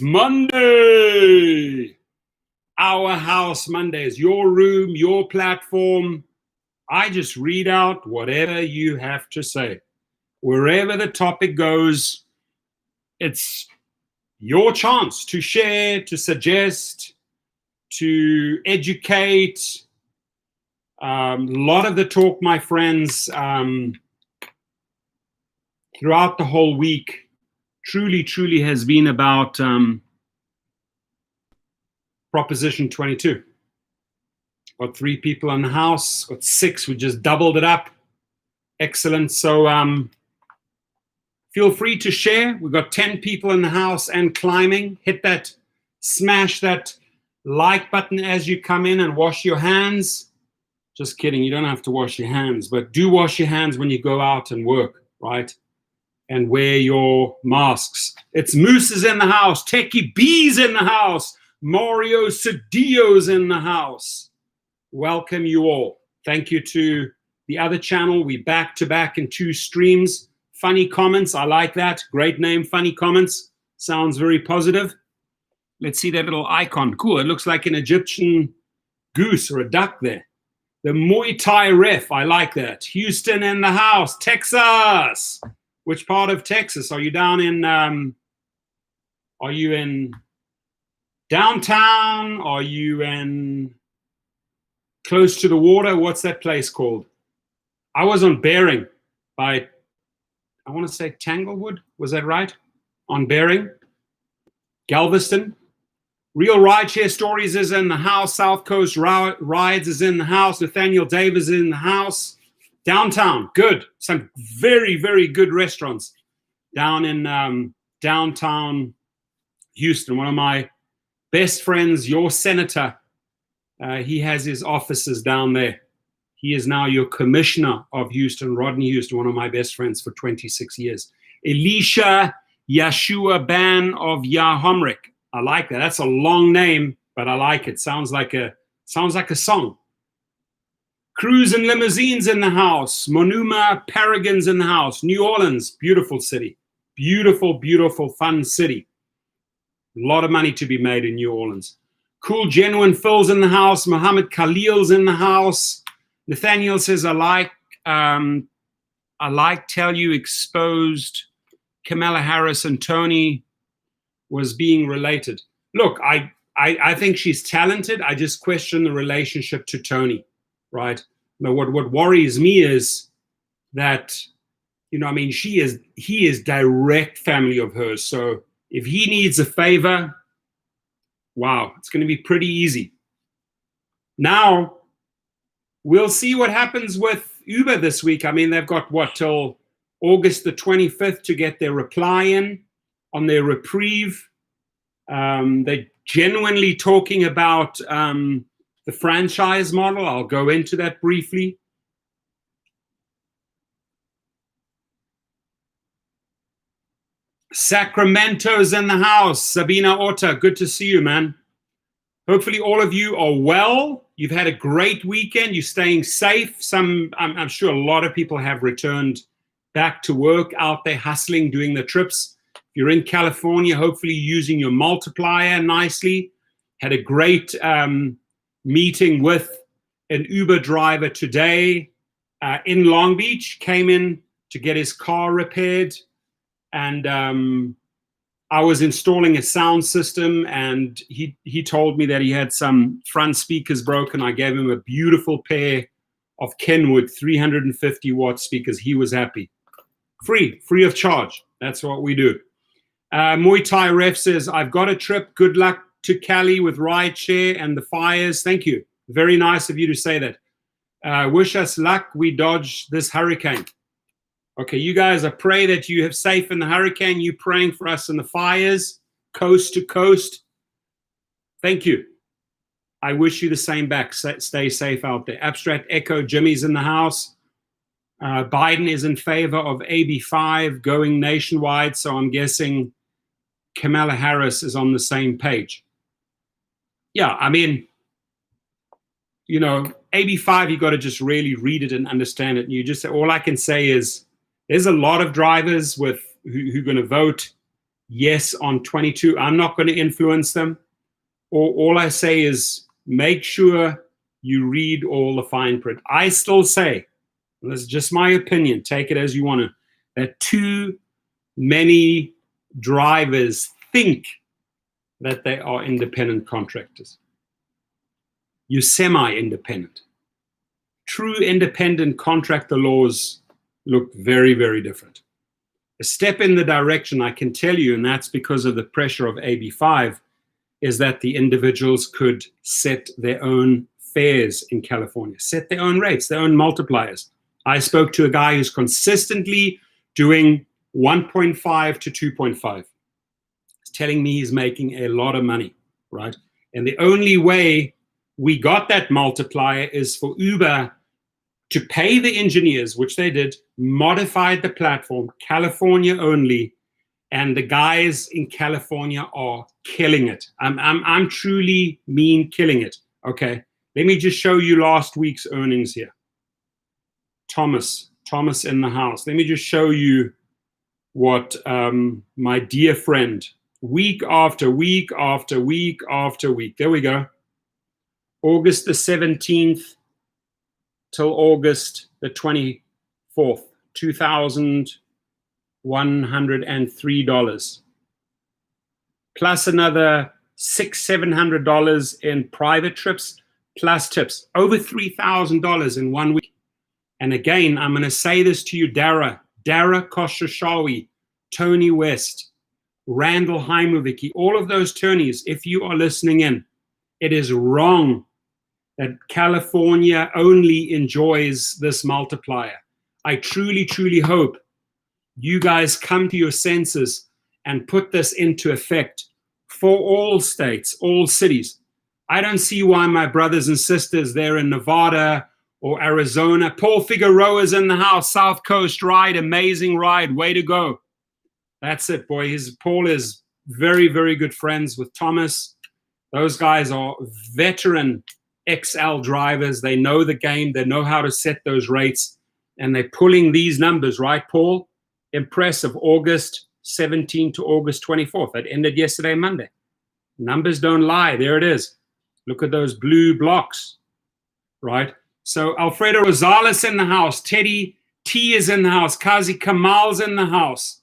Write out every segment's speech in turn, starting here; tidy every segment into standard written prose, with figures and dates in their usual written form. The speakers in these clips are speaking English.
Monday. Our house Mondays, your room, your platform. I just read out whatever you have to say. Wherever the topic goes, it's your chance to share, to suggest, to educate. A lot of the talk, my friends, throughout the whole week, truly has been about Proposition 22. Got 3 people in the house, got 6, we just doubled it up. Excellent. So feel free to share. We've got 10 people in the house and climbing. Hit that, smash that like button as you come in and wash your hands. Just kidding, you don't have to wash your hands, but do wash your hands when you go out and work, right? And wear your masks. It's Moose is in the house, Techie B's in the house, Mario Cedillo's in the house. Welcome you all. Thank you to the other channel. We back to back in 2 streams. Funny comments, I like that. Great name, Funny Comments. Sounds very positive. Let's see that little icon. Cool, it looks like an Egyptian goose or a duck there. The Muay Thai ref, I like that. Houston in the house, Texas. Which part of Texas? Are you down in, are you in downtown? Are you in close to the water? What's that place called? I was on Bering by, I want to say Tanglewood. Was that right? On Bering. Galveston. Real Rideshare Stories is in the house. South Coast Rides is in the house. Nathaniel Davis is in the house. Downtown, good. Some very good restaurants down in downtown Houston. One of my best friends, your senator, he has his offices down there. He is now your commissioner of Houston, Rodney Houston, one of my best friends for 26 years. Elisha Yeshua Ban of Yahomrick. I like that. That's a long name, but I like it. Sounds like a song. Cruise and Limousines in the house. Monuma Paragons in the house. New Orleans, beautiful city. Beautiful, fun city. A lot of money to be made in New Orleans. Cool, Genuine Phil's in the house. Muhammad Khalil's in the house. Nathaniel says, I like Tell You exposed Kamala Harris and Tony was being related. Look, I think she's talented. I just question the relationship to Tony, right? But what worries me is that, you know, I mean, he is direct family of hers. So if he needs a favor, wow, it's going to be pretty easy. Now, we'll see what happens with Uber this week. I mean, they've got, what, till August the 25th to get their reply in on their reprieve. They're genuinely talking about the franchise model. I'll go into that briefly. Sacramento's in the house. Sabina Orta, good to see you, man. Hopefully all of you are well. You've had a great weekend. You're staying safe. I'm sure a lot of people have returned back to work, out there hustling, doing the trips. If you're in California, hopefully using your multiplier nicely. Had a great meeting with an Uber driver today in Long Beach. Came in to get his car repaired. And I was installing a sound system, and he told me that he had some front speakers broken. I gave him a beautiful pair of Kenwood 350 watt speakers. He was happy. Free of charge. That's what we do. Muay Thai Ref says, I've got a trip. Good luck to Cali with rideshare and the fires. Thank you. Very nice of you to say that. Wish us luck. We dodge this hurricane. Okay, you guys, I pray that you have safe in the hurricane. You praying for us in the fires, coast to coast. Thank you. I wish you the same back. Stay safe out there. Abstract Echo, Jimmy's in the house. Biden is in favor of AB5 going nationwide, so I'm guessing Kamala Harris is on the same page. Yeah, I mean, you know, AB5, you got to just really read it and understand it. And you just, all I can say is, there's a lot of drivers who are going to vote yes on 22. I'm not going to influence them. All I say is make sure you read all the fine print. I still say, and this is just my opinion, take it as you want to, that too many drivers think that they are independent contractors. You're semi-independent. True independent contractor laws look very, very different. A step in the direction, I can tell you, and that's because of the pressure of AB5, is that the individuals could set their own fares in California, set their own rates, their own multipliers. I spoke to a guy who's consistently doing 1.5 to 2.5. He's telling me he's making a lot of money, right? And the only way we got that multiplier is for Uber to pay the engineers, which they did, modified the platform, California only, and the guys in California are killing it. I'm truly mean killing it. Okay, let me just show you last week's earnings here. Thomas in the house. Let me just show you what my dear friend, week after week after week after week. There we go. August the 17th till August the 24th, $2,103. Plus another $600-700 in private trips, plus tips. Over $3,000 in 1 week. And again, I'm going to say this to you, Dara Koshashawi, Tony West, Randall Heimovicki, all of those Tonys, if you are listening in, it is wrong that California only enjoys this multiplier. I truly, truly hope you guys come to your senses and put this into effect for all states, all cities. I don't see why my brothers and sisters there in Nevada or Arizona, Paul Figueroa's in the house, South Coast ride, amazing ride, way to go. That's it, boy. Paul is very, very good friends with Thomas. Those guys are veteran XL drivers. They know the game. They know how to set those rates. And they're pulling these numbers, right, Paul? Impressive. August 17 to August 24th. That ended yesterday, Monday. Numbers don't lie. There it is. Look at those blue blocks, right? So Alfredo Rosales in the house. Teddy T is in the house. Kazi Kamal's in the house.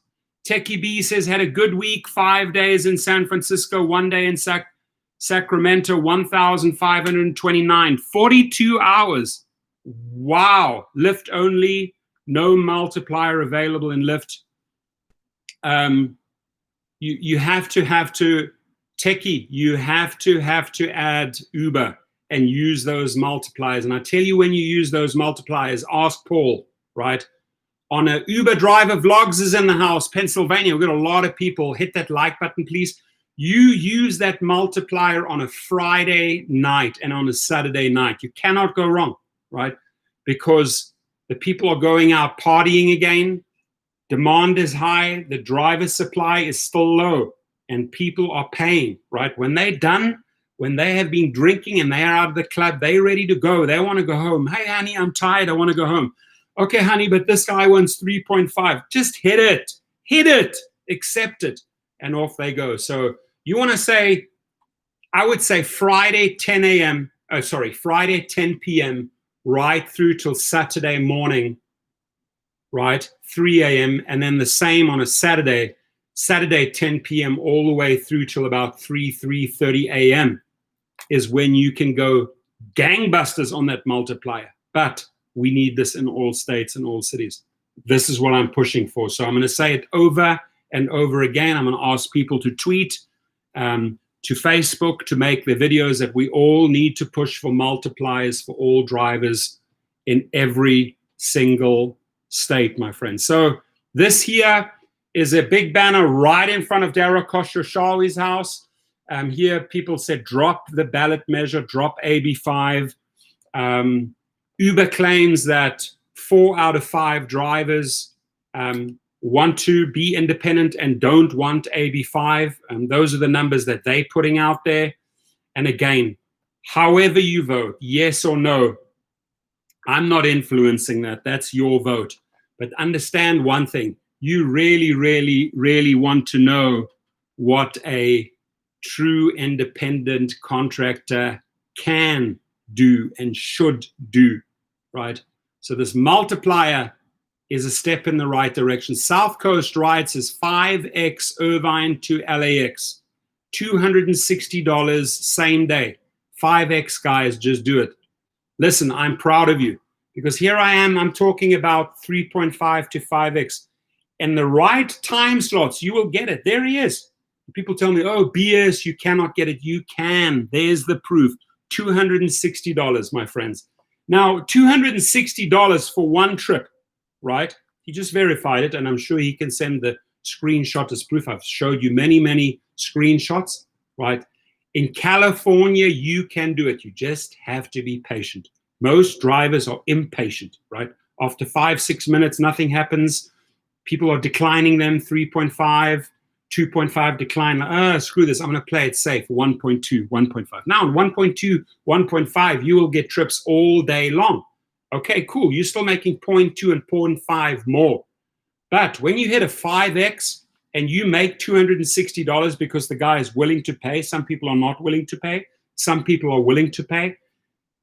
Techie B says, had a good week, 5 days in San Francisco, 1 day in Sacramento, 1,529, 42 hours. Wow. Lyft only, no multiplier available in Lyft. You have to, Techie, you have to add Uber and use those multipliers. And I tell you, when you use those multipliers, ask Paul, right? On a Uber driver, Vlogs is in the house, Pennsylvania. We've got a lot of people. Hit that like button, please. You use that multiplier on a Friday night and on a Saturday night. You cannot go wrong, right? Because the people are going out partying again. Demand is high. The driver supply is still low. And people are paying, right? When they're done, when they have been drinking and they are out of the club, they're ready to go. They want to go home. Hey, honey, I'm tired. I want to go home. Okay, honey, but this guy wants 3.5. Just hit it, accept it, and off they go. So you want to say, I would say Friday 10 p.m. right through till Saturday morning, right, 3 a.m., and then the same on a Saturday 10 p.m. all the way through till about 3:30 a.m. is when you can go gangbusters on that multiplier. But we need this in all states and all cities. This is what I'm pushing for. So I'm going to say it over and over again. I'm going to ask people to tweet, to Facebook, to make the videos that we all need to push for multipliers for all drivers in every single state, my friends. So this here is a big banner right in front of Dara Koshashawi's house. Here people said, drop the ballot measure, drop AB5. Uber claims that 4 out of 5 drivers want to be independent and don't want AB5. Those are the numbers that they're putting out there. And again, however you vote, yes or no, I'm not influencing that. That's your vote. But understand one thing. You really, really, really want to know what a true independent contractor can do and should do, right? So this multiplier is a step in the right direction. South Coast Rides is 5x Irvine to LAX, $260 same day. 5x, guys, just do it. Listen, I'm proud of you, because here I am, I'm talking about 3.5 to 5x. In the right time slots, you will get it. There he is. People tell me, oh, BS, you cannot get it. You can. There's the proof. $260, my friends. Now, $260 for one trip, right? He just verified it, and I'm sure he can send the screenshot as proof. I've showed you many, many screenshots, right? In California, you can do it. You just have to be patient. Most drivers are impatient, right? After 5-6 minutes, nothing happens. People are declining them, 3.5, 2.5 decline. Screw this, I'm going to play it safe, 1.2, 1.5. Now, 1.2, 1.5, you will get trips all day long. Okay, cool. You're still making 0.2 and 0.5 more. But when you hit a 5x and you make $260 because the guy is willing to pay, some people are not willing to pay, some people are willing to pay.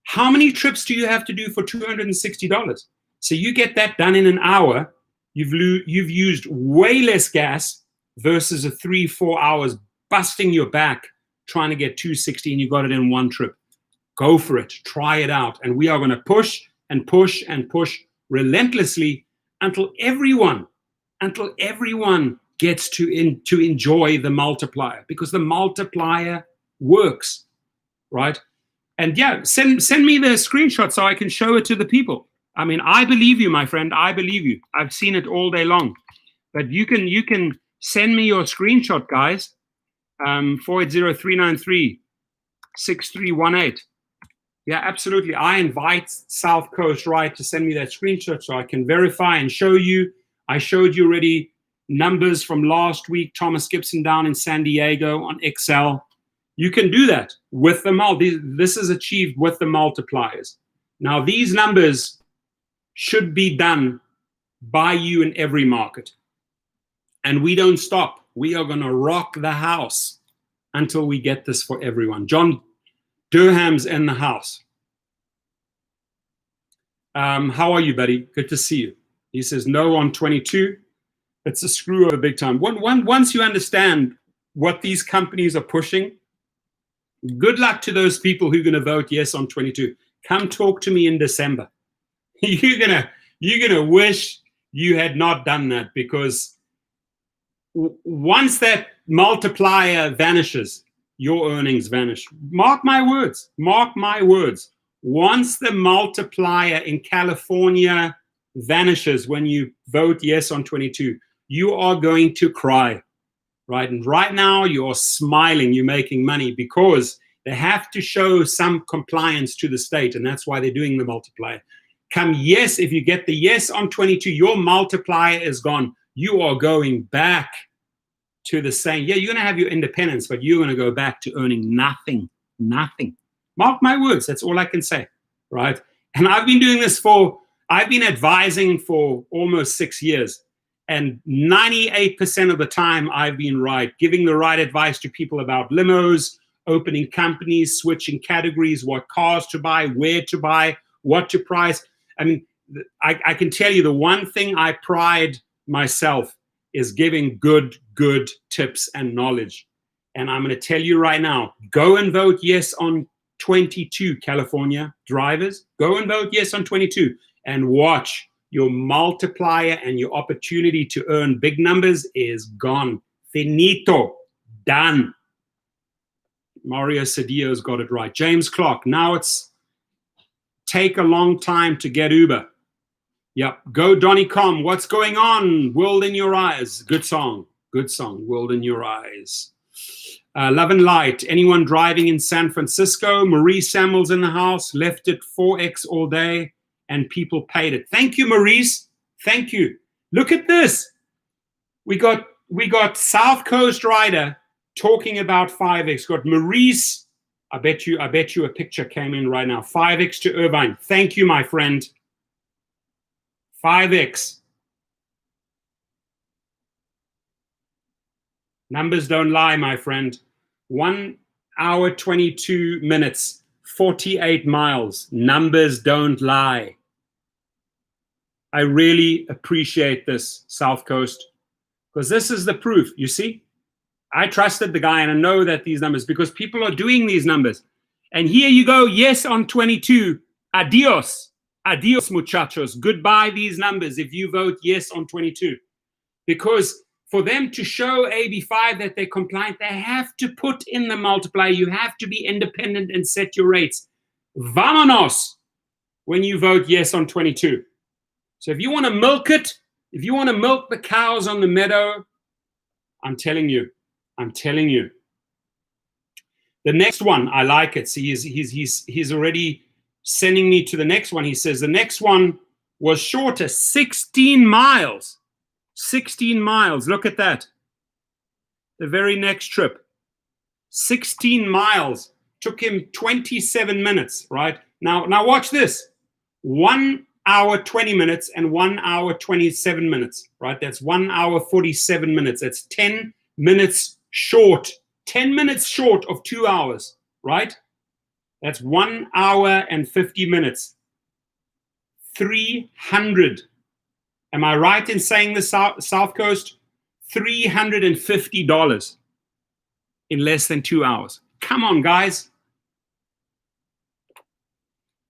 How many trips do you have to do for $260? So you get that done in an hour. You've used way less gas versus a 3-4 hours busting your back trying to get 260, and you got it in one trip. Go for it. Try it out. And we are going to push and push and push relentlessly until everyone gets to enjoy the multiplier, because the multiplier works, right? And yeah, send me the screenshot so I can show it to the people. I mean, I believe you, my friend. I believe you. I've seen it all day long. But you can send me your screenshot, guys. 480-393-6318. Yeah, absolutely. I invite South Coast Ride to send me that screenshot so I can verify and show you. I showed you already numbers from last week. Thomas Gibson down in San Diego on Excel. You can do that with the this is achieved with the multipliers. Now, these numbers should be done by you in every market. And we don't stop. We are going to rock the house until we get this for everyone. John Durham's in the house. How are you, buddy? Good to see you. He says no on 22. It's a screw over big time. Once you understand what these companies are pushing, good luck to those people who are going to vote yes on 22. Come talk to me in December. You're gonna wish you had not done that, because once that multiplier vanishes, your earnings vanish. Mark my words. Mark my words. Once the multiplier in California vanishes when you vote yes on 22, you are going to cry, right? And right now you're smiling, you're making money, because they have to show some compliance to the state, and that's why they're doing the multiplier. Come yes, if you get the yes on 22, your multiplier is gone. You are going back to the same. Yeah, you're going to have your independence, but you're going to go back to earning nothing. Nothing. Mark my words. That's all I can say, right? And I've been doing this I've been advising for almost 6 years. And 98% of the time I've been right, giving the right advice to people about limos, opening companies, switching categories, what cars to buy, where to buy, what to price. I mean, I can tell you the one thing I pride myself is giving good tips and knowledge. And I'm going to tell you right now, go and vote yes on 22, California drivers. Go and vote yes on 22 and watch. Your multiplier and your opportunity to earn big numbers is gone. Finito. Done. Mario Cedillo's got it right. James Clark. Now it's take a long time to get Uber. Yep. Go Donny Com. What's going on? World in Your Eyes. Good song. Good song. World in Your Eyes. Love and Light. Anyone driving in San Francisco? Marie Samuel's in the house. Left it 4x all day, and people paid it. Thank you, Maurice. Thank you. Look at this. We got South Coast Rider talking about 5x. Got Maurice. I bet you a picture came in right now. 5x to Irvine. Thank you, my friend. 5x. Numbers don't lie, my friend. 1 hour, 22 minutes, 48 miles. Numbers don't lie. I really appreciate this, South Coast, because this is the proof. You see, I trusted the guy, and I know that these numbers, because people are doing these numbers. And here you go, yes on 22. Adios. Adios, muchachos. Goodbye, these numbers, if you vote yes on 22. Because for them to show AB5 that they're compliant, they have to put in the multiplier. You have to be independent and set your rates. Vámonos when you vote yes on 22. So if you want to milk it, if you want to milk the cows on the meadow, I'm telling you. The next one, I like it. See, he's already sending me to the next one. He says the next one was shorter, 16 miles. 16 miles. Look at that. The very next trip. 16 miles. Took him 27 minutes, right? Now watch this. 1 hour, 20 minutes and 1 hour, 27 minutes, right? That's 1 hour, 47 minutes. That's 10 minutes short. 10 minutes short of 2 hours, right? That's 1 hour and 50 minutes. 300. Am I right in saying the South Coast? $350 in less than 2 hours. Come on, guys.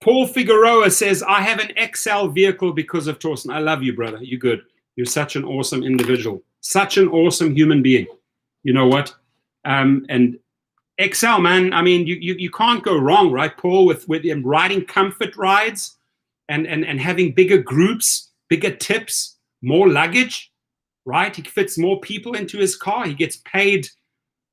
Paul Figueroa says, I have an XL vehicle because of Torsten. I love you, brother. You're good. You're such an awesome individual. Such an awesome human being. You know what? And XL, man, I mean, you can't go wrong, right, Paul, with him riding comfort rides and having bigger groups, bigger tips, more luggage, right? He fits more people into his car. He gets paid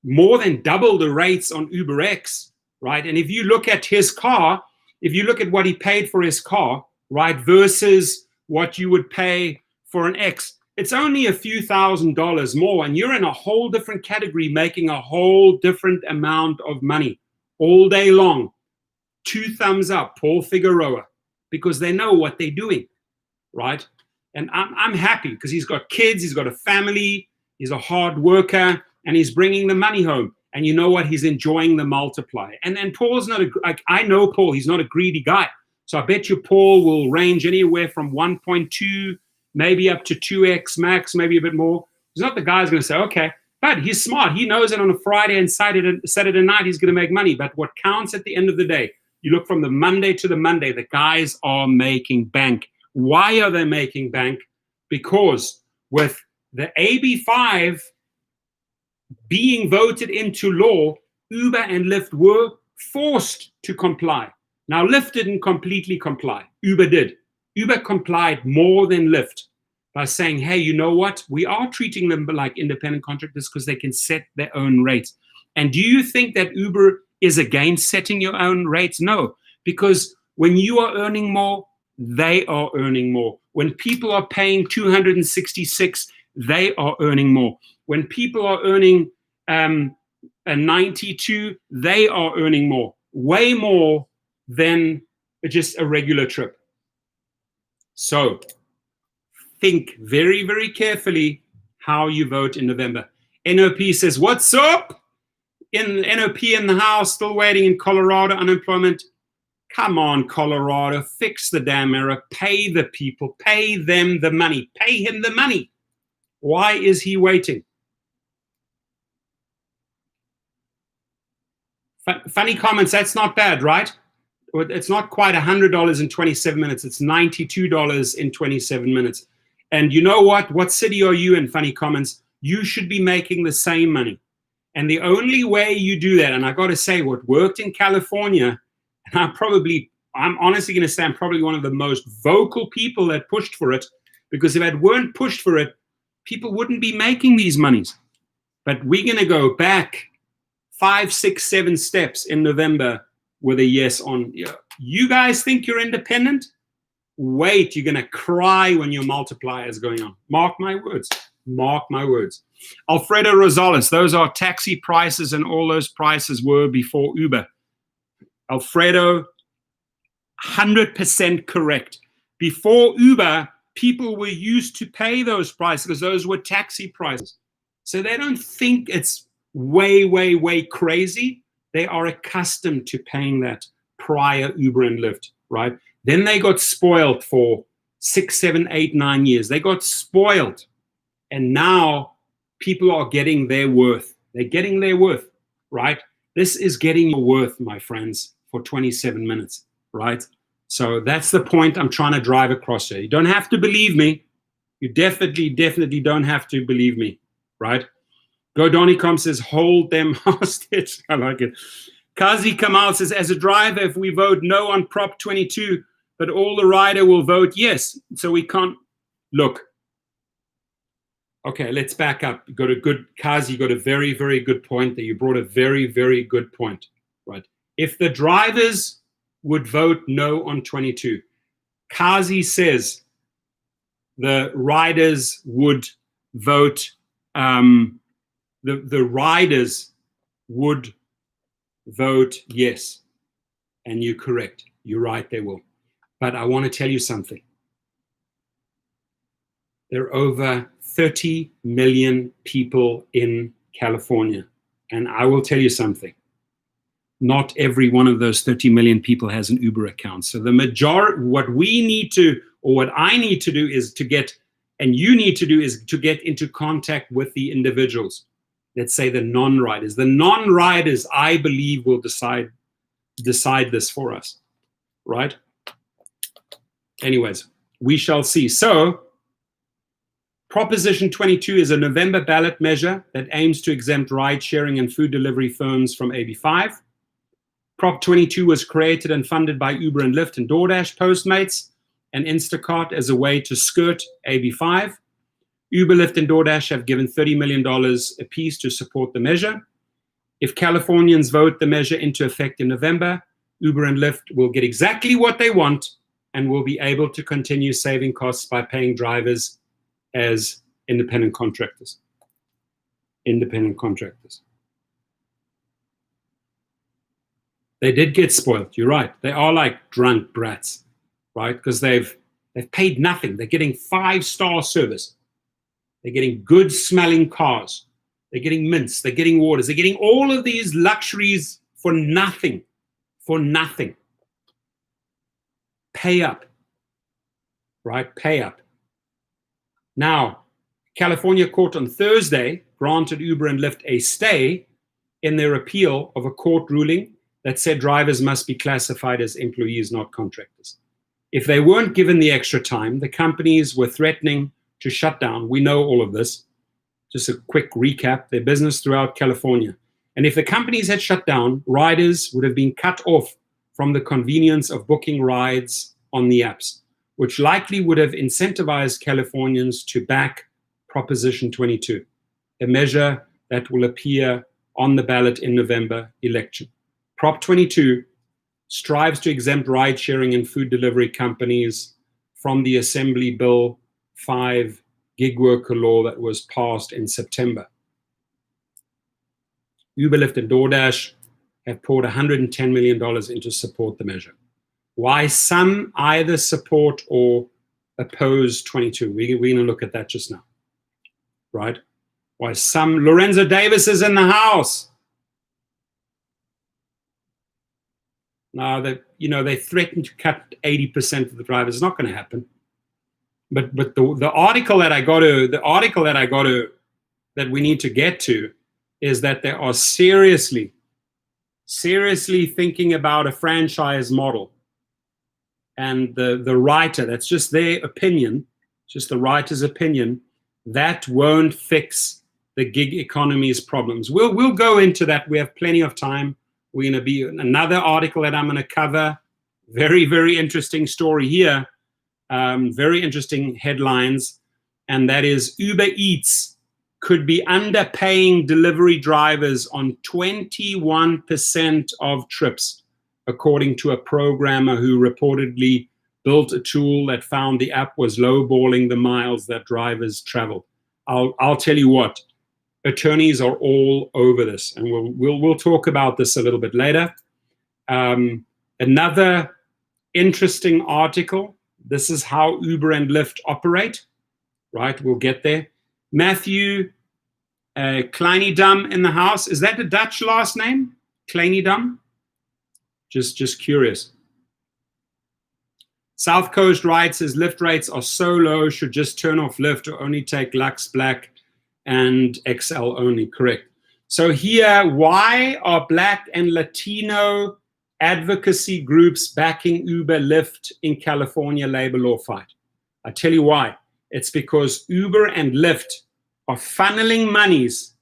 more than double the rates on Ubereats, right? And if you look at his car, if you look at what he paid for his car, right, versus what you would pay for an X, it's only a few $1,000s more, and you're in a whole different category, making a whole different amount of money all day long. 2 thumbs up, Paul Figueroa, because they know what they're doing, right? And I'm happy because he's got kids, he's got a family, he's a hard worker, and he's bringing the money home. And you know what? He's enjoying the multiplier. And Paul's not I know Paul, he's not a greedy guy. So I bet you Paul will range anywhere from 1.2, maybe up to 2x max, maybe a bit more. He's not the guy who's going to say, okay, but he's smart. He knows that on a Friday and Saturday night, he's going to make money. But what counts at the end of the day, you look from the Monday to the Monday, the guys are making bank. Why are they making bank? Because with the AB5 being voted into law, Uber and Lyft were forced to comply. Now, Lyft didn't completely comply. Uber did. Uber complied more than Lyft by saying, hey, you know what? We are treating them like independent contractors because they can set their own rates. And do you think that Uber is against setting your own rates? No, because when you are earning more, they are earning more. When people are paying 266, they are earning more. When people are earning a 92, they are earning more, way more than just a regular trip. So think very, very carefully how you vote in November. NOP says, what's up? In NOP in the house, still waiting in Colorado, unemployment. Come on, Colorado, fix the damn error. Pay the people, pay them the money, pay him the money. Why is he waiting? Funny comments, that's not bad, right? It's not quite $100 in 27 minutes. It's $92 in 27 minutes. And you know what? What city are you in, funny comments? You should be making the same money. And the only way you do that, and I got to say, what worked in California, and I'm honestly going to say I'm probably one of the most vocal people that pushed for it, because if it weren't pushed for it, people wouldn't be making these monies. But we're going to go back 5, 6, 7 steps in November with a yes on. You guys think you're independent? Wait, you're going to cry when your multiplier is going on. Mark my words. Mark my words. Alfredo Rosales, those are taxi prices, and all those prices were before Uber. Alfredo, 100% correct. Before Uber, people were used to pay those prices because those were taxi prices. So they don't think it's way, way, way crazy. They are accustomed to paying that prior Uber and Lyft, right? Then they got spoiled for 6, 7, 8, 9 years. They got spoiled. And now people are getting their worth. They're getting their worth, right? This is getting your worth, my friends, for 27 minutes, right? So that's the point I'm trying to drive across here. You don't have to believe me. You definitely don't have to believe me, right? Godonicom says, hold them hostage. I like it. Kazi Kamal says, as a driver, if we vote no on Prop 22, but all the rider will vote yes. So we can't, look. Okay, let's back up. You got a good, Kazi, you got a very, very good point there. You brought a very, very good point, right? If the drivers would vote no on 22, Kazi says the riders would vote, the riders would vote yes. And you're correct. You're right, they will. But I want to tell you something. There are over 30 million people in California. And I will tell you something. Not every one of those 30 million people has an Uber account. So the majority, what we need to, or what I need to do is to get, and you need to do is to get into contact with the individuals. Let's say the non-riders. The non-riders, I believe, will decide this for us, right? Anyways, we shall see. So, Proposition 22 is a November ballot measure that aims to exempt ride-sharing and food delivery firms from AB5. Prop 22 was created and funded by Uber and Lyft and DoorDash, Postmates, and Instacart as a way to skirt AB5. Uber, Lyft, and DoorDash have given $30 million apiece to support the measure. If Californians vote the measure into effect in November, Uber and Lyft will get exactly what they want and will be able to continue saving costs by paying drivers as independent contractors. Independent contractors. They did get spoiled. You're right. They are like drunk brats, right? Because they've paid nothing. They're getting 5-star service. They're getting good smelling cars. They're getting mints. They're getting waters. They're getting all of these luxuries for nothing. For nothing. Pay up. Right? Pay up. Now, California court on Thursday granted Uber and Lyft a stay in their appeal of a court ruling that said drivers must be classified as employees, not contractors. If they weren't given the extra time, the companies were threatening to shut down. We know all of this. Just a quick recap, their business throughout California. And if the companies had shut down, riders would have been cut off from the convenience of booking rides on the apps, which likely would have incentivized Californians to back Proposition 22, a measure that will appear on the ballot in November election. Prop 22 strives to exempt ride-sharing and food delivery companies from the Assembly Bill 5 gig worker law that was passed in September. Uber, Lyft, and DoorDash have poured $110 million in to support the measure. Why some either support or oppose 22? We're going to look at that just now, right? Why some, Lorenzo Davis is in the house. Now that, they threatened to cut 80% of the drivers. It's not going to happen. But the article that we need to get to is that they are seriously thinking about a franchise model. And the writer, that's just their opinion, just the writer's opinion, that won't fix the gig economy's problems. We'll go into that. We have plenty of time. We're going to be another article that I'm going to cover. Very, very interesting story here. Very interesting headlines. And that is Ubereats could be underpaying delivery drivers on 21% of trips, according to a programmer who reportedly built a tool that found the app was lowballing the miles that drivers traveled. I'll tell you what, attorneys are all over this, and we'll talk about this a little bit later. Another interesting article. This is how Uber and Lyft operate, right? We'll get there. Matthew Kleinidam in the house. Is that a Dutch last name? Kleinidam? Just curious. South Coast writes, says Lyft rates are so low, should just turn off Lyft or only take Lux Black and XL only. Correct. So here, why are Black and Latino advocacy groups backing Uber, Lyft in California labor law fight? I tell you why. It's because Uber and Lyft are funneling monies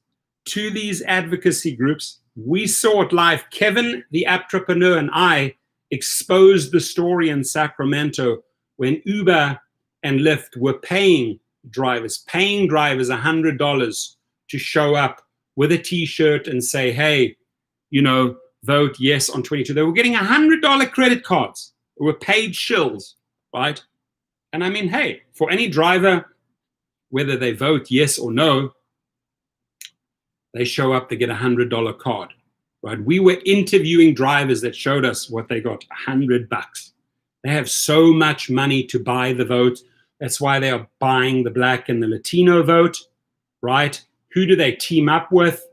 to these advocacy groups. We saw it live. Kevin, the entrepreneur, and I exposed the story in Sacramento when Uber and Lyft were paying drivers $100 to show up with a t-shirt and say, hey, you know, vote yes on 22. They were getting $100 credit cards. They were paid shills, right? And I mean, hey, for any driver, whether they vote yes or no, they show up, they get a $100 card, right? We were interviewing drivers that showed us what they got, $100. They have so much money to buy the vote. That's why they are buying the Black and the Latino vote, right? Who do they team up with?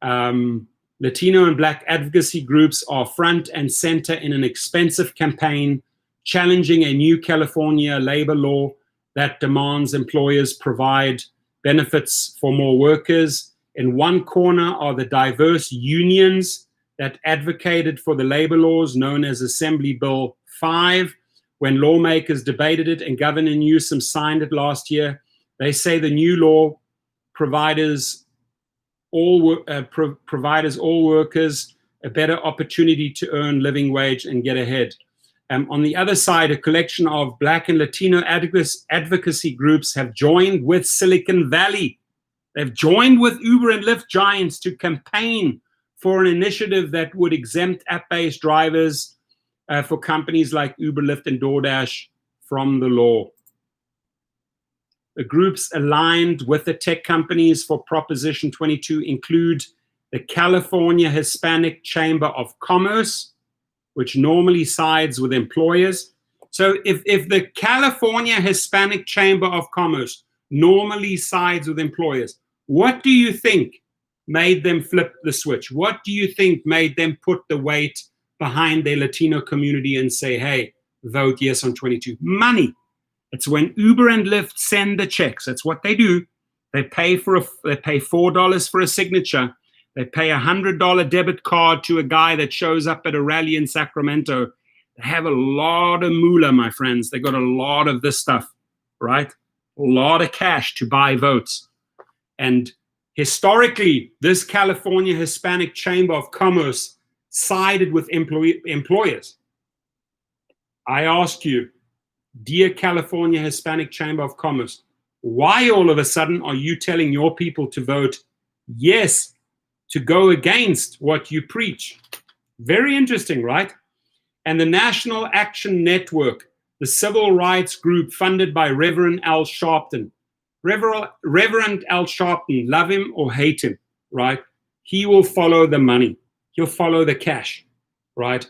Latino and Black advocacy groups are front and center in an expensive campaign challenging a new California labor law that demands employers provide benefits for more workers. In one corner are the diverse unions that advocated for the labor laws known as Assembly Bill 5. When lawmakers debated it and Governor Newsom signed it last year, they say the new law provides all workers a better opportunity to earn living wage and get ahead. On the other side, a collection of Black and Latino advocacy groups have joined with Silicon Valley. They've joined with Uber and Lyft giants to campaign for an initiative that would exempt app-based drivers for companies like Uber, Lyft, and DoorDash from the law. The groups aligned with the tech companies for Proposition 22 include the California Hispanic Chamber of Commerce, which normally sides with employers. So if the California Hispanic Chamber of Commerce normally sides with employers, what do you think made them flip the switch? What do you think made them put the weight behind their Latino community and say, hey, vote yes on 22? Money. It's when Uber and Lyft send the checks. That's what they do. They pay $4 for a signature. They pay a $100 debit card to a guy that shows up at a rally in Sacramento. They have a lot of moolah, my friends. They got a lot of this stuff, right? A lot of cash to buy votes. And historically, this California Hispanic Chamber of Commerce sided with employers. I ask you, dear California Hispanic Chamber of Commerce, why all of a sudden are you telling your people to vote yes, to go against what you preach? Very interesting, right? And the National Action Network, the civil rights group funded by Reverend Al Sharpton. Reverend Al Sharpton, love him or hate him, right? He will follow the money. He'll follow the cash, right?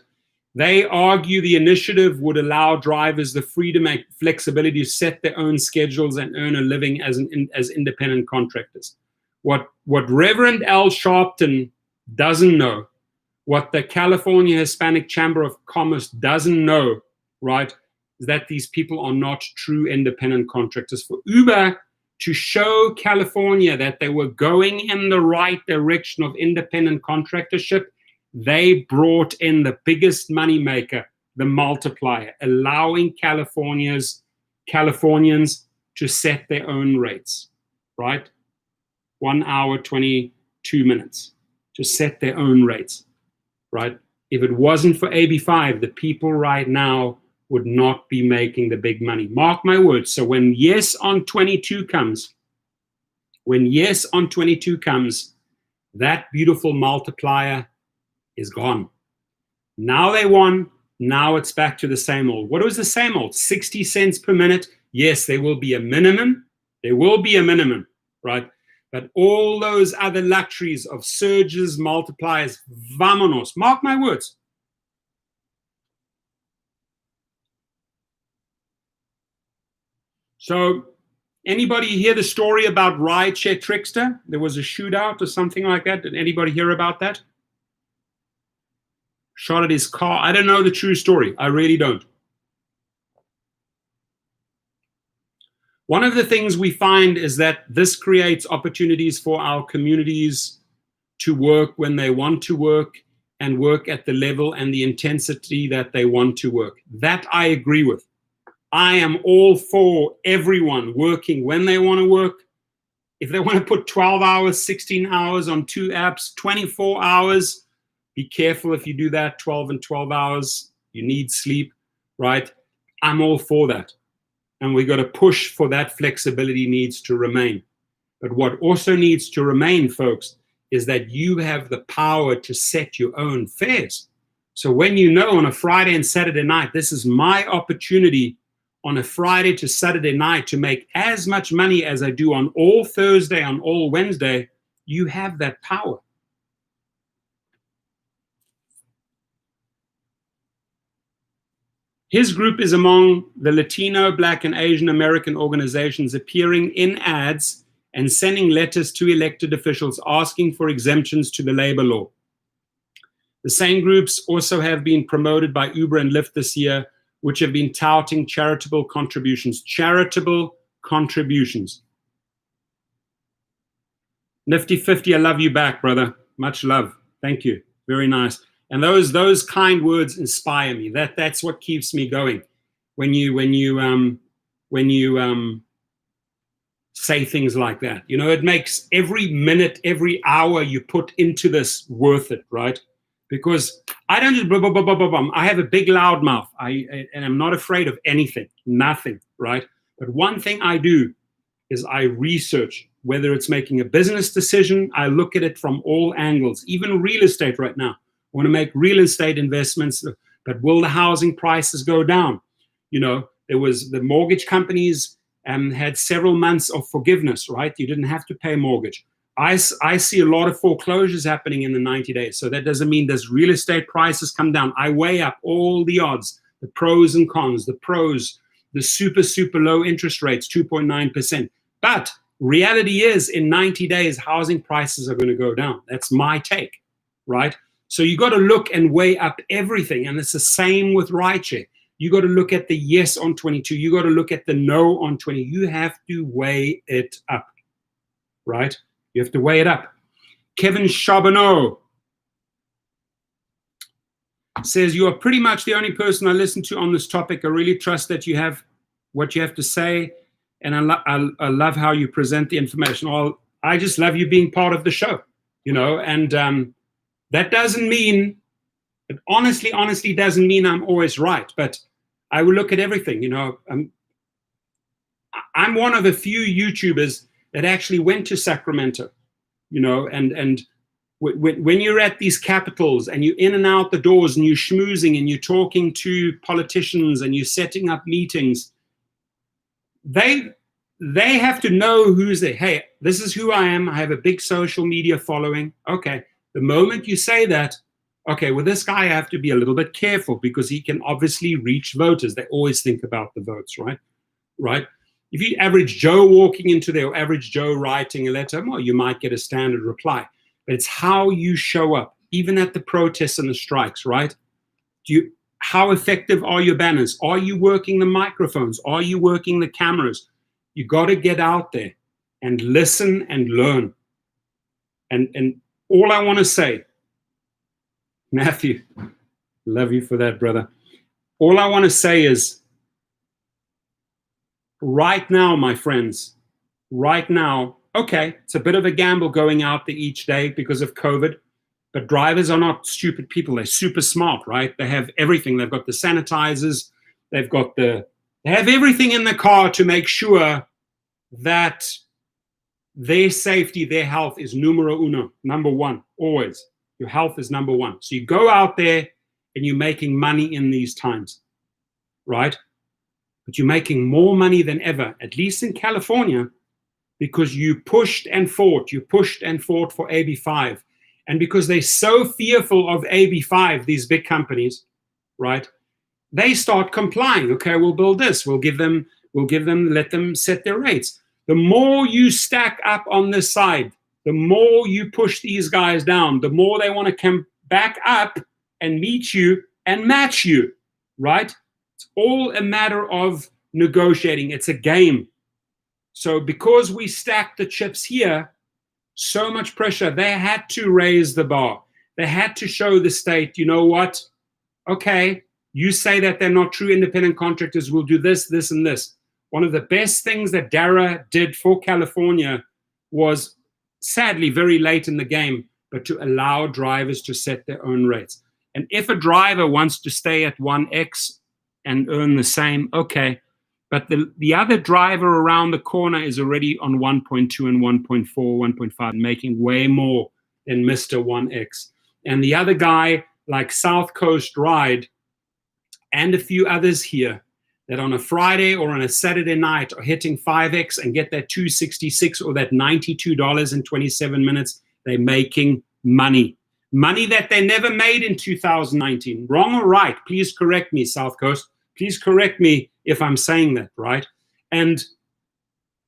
They argue the initiative would allow drivers the freedom and flexibility to set their own schedules and earn a living as independent contractors. What Reverend Al Sharpton doesn't know, what the California Hispanic Chamber of Commerce doesn't know, right, is that these people are not true independent contractors. For Uber to show California that they were going in the right direction of independent contractorship, they brought in the biggest money maker, the multiplier, allowing Californians to set their own rates, right? 1 hour, 22 minutes to set their own rates, right? If it wasn't for AB5, the people right now would not be making the big money. Mark my words. So when yes on 22 comes, that beautiful multiplier is gone. Now they won. Now it's back to the same old. What was the same old? 60 cents per minute. Yes, there will be a minimum. There will be a minimum, right? But all those other luxuries of surges, multipliers, vamonos. Mark my words. So Anybody hear the story about rideshare trickster? There was a shootout or something like that. Did anybody hear about that? Shot at his car. I don't know the true story. I really don't. One of the things we find is that this creates opportunities for our communities to work when they want to work and work at the level and the intensity that they want to work. That I agree with. I am all for everyone working when they want to work. If they want to put 12 hours, 16 hours on 2 apps, 24 hours, be careful if you do that, 12 and 12 hours, you need sleep, right? I'm all for that. And we got to push for that flexibility needs to remain. But what also needs to remain, folks, is that you have the power to set your own fares. So when you know on a Friday and Saturday night, this is my opportunity on a Friday to Saturday night to make as much money as I do on all Thursday, on all Wednesday, you have that power. His group is among the Latino, Black, and Asian American organizations appearing in ads and sending letters to elected officials asking for exemptions to the labor law. The same groups also have been promoted by Uber and Lyft this year, which have been touting charitable contributions. Charitable contributions. Nifty 50, I love you back, brother. Much love. Thank you. Very nice. And those kind words inspire me. That's what keeps me going. When you say things like that, you know, it makes every minute, every hour you put into this worth it, right? Because I don't just blah, blah, blah, blah, blah, blah. I have a big loud mouth. And I'm not afraid of anything, nothing, right? But one thing I do is I research. Whether it's making a business decision, I look at it from all angles, even real estate right now. I want to make real estate investments, but will the housing prices go down? You know, there was the mortgage companies had several months of forgiveness, right? You didn't have to pay mortgage. I see a lot of foreclosures happening in the 90 days. So that doesn't mean does real estate prices come down. I weigh up all the odds, the pros and cons, the pros, the super, super low interest rates, 2.9%. But reality is in 90 days, housing prices are going to go down. That's my take, right? So you got to look and weigh up everything. And it's the same with rideshare. You got to look at the yes on 22. You got to look at the no on 20. You have to weigh it up, right? You have to weigh it up. Kevin Charbonneau says, you are pretty much the only person I listen to on this topic. I really trust that you have what you have to say. And I love how you present the information. Well, I just love you being part of the show, you know, and that doesn't mean, it honestly doesn't mean I'm always right, but I will look at everything, you know. I'm one of a few YouTubers that actually went to Sacramento, you know, and when you're at these capitals and you're in and out the doors and you're schmoozing and you're talking to politicians and you're setting up meetings, they have to know who's there. Hey, this is who I am. I have a big social media following. Okay. The moment you say that, okay, with this guy, I have to be a little bit careful because he can obviously reach voters. They always think about the votes, right? Right? If you average Joe walking into there or average Joe writing a letter, well, you might get a standard reply. But it's how you show up, even at the protests and the strikes, right? How effective are your banners? Are you working the microphones? Are you working the cameras? You got to get out there and listen and learn. And all I want to say, Matthew, love you for that, brother. All I want to say is, right now, my friends, right now, okay, it's a bit of a gamble going out there each day because of COVID, but drivers are not stupid people. They're super smart, right? They have everything. They've got the sanitizers. They have everything in the car to make sure that their safety, their health is numero uno, number one, always. Your health is number one. So you go out there and you're making money in these times, right? But you're making more money than ever, at least in California, because you pushed and fought. You pushed and fought for AB5. And because they're so fearful of AB5, these big companies, right, they start complying. Okay, we'll build this. We'll give them, let them set their rates. The more you stack up on this side, the more you push these guys down, the more they want to come back up and meet you and match you, right? It's all a matter of negotiating. It's a game. So because we stacked the chips here, so much pressure, they had to raise the bar. They had to show the state, you know what? Okay, you say that they're not true independent contractors. We'll do this, this, and this. One of the best things that DARA did for California was, sadly, very late in the game, but to allow drivers to set their own rates. And if a driver wants to stay at 1x and earn the same, okay. But the other driver around the corner is already on 1.2 and 1.4, 1.5, making way more than Mr. 1x. And the other guy, like South Coast Ride, and a few others here, that on a Friday or on a Saturday night are hitting 5x and get that $266 or that $92.27, they're making money. Money that they never made in 2019. Wrong or right? Please correct me, South Coast. Please correct me if I'm saying that, right? And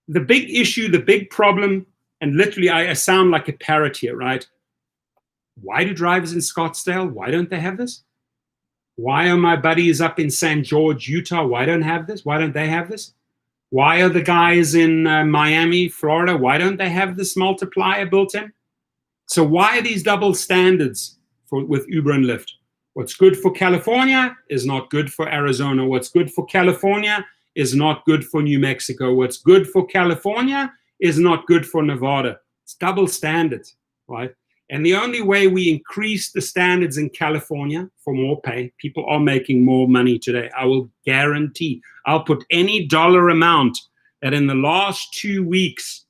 the big issue, the big problem, and literally I sound like a parrot here, right? Why do drivers in Scottsdale, why don't they have this? Why are my buddies up in St. George, Utah? Why don't have this? Why don't they have this? Why are the guys in Miami, Florida? Why don't they have this multiplier built in? So why are these double standards with Uber and Lyft? What's good for California is not good for Arizona. What's good for California is not good for New Mexico. What's good for California is not good for Nevada. It's double standards, right? And the only way we increase the standards in California for more pay, people are making more money today. I will guarantee, I'll put any dollar amount that in the last 2 weeks,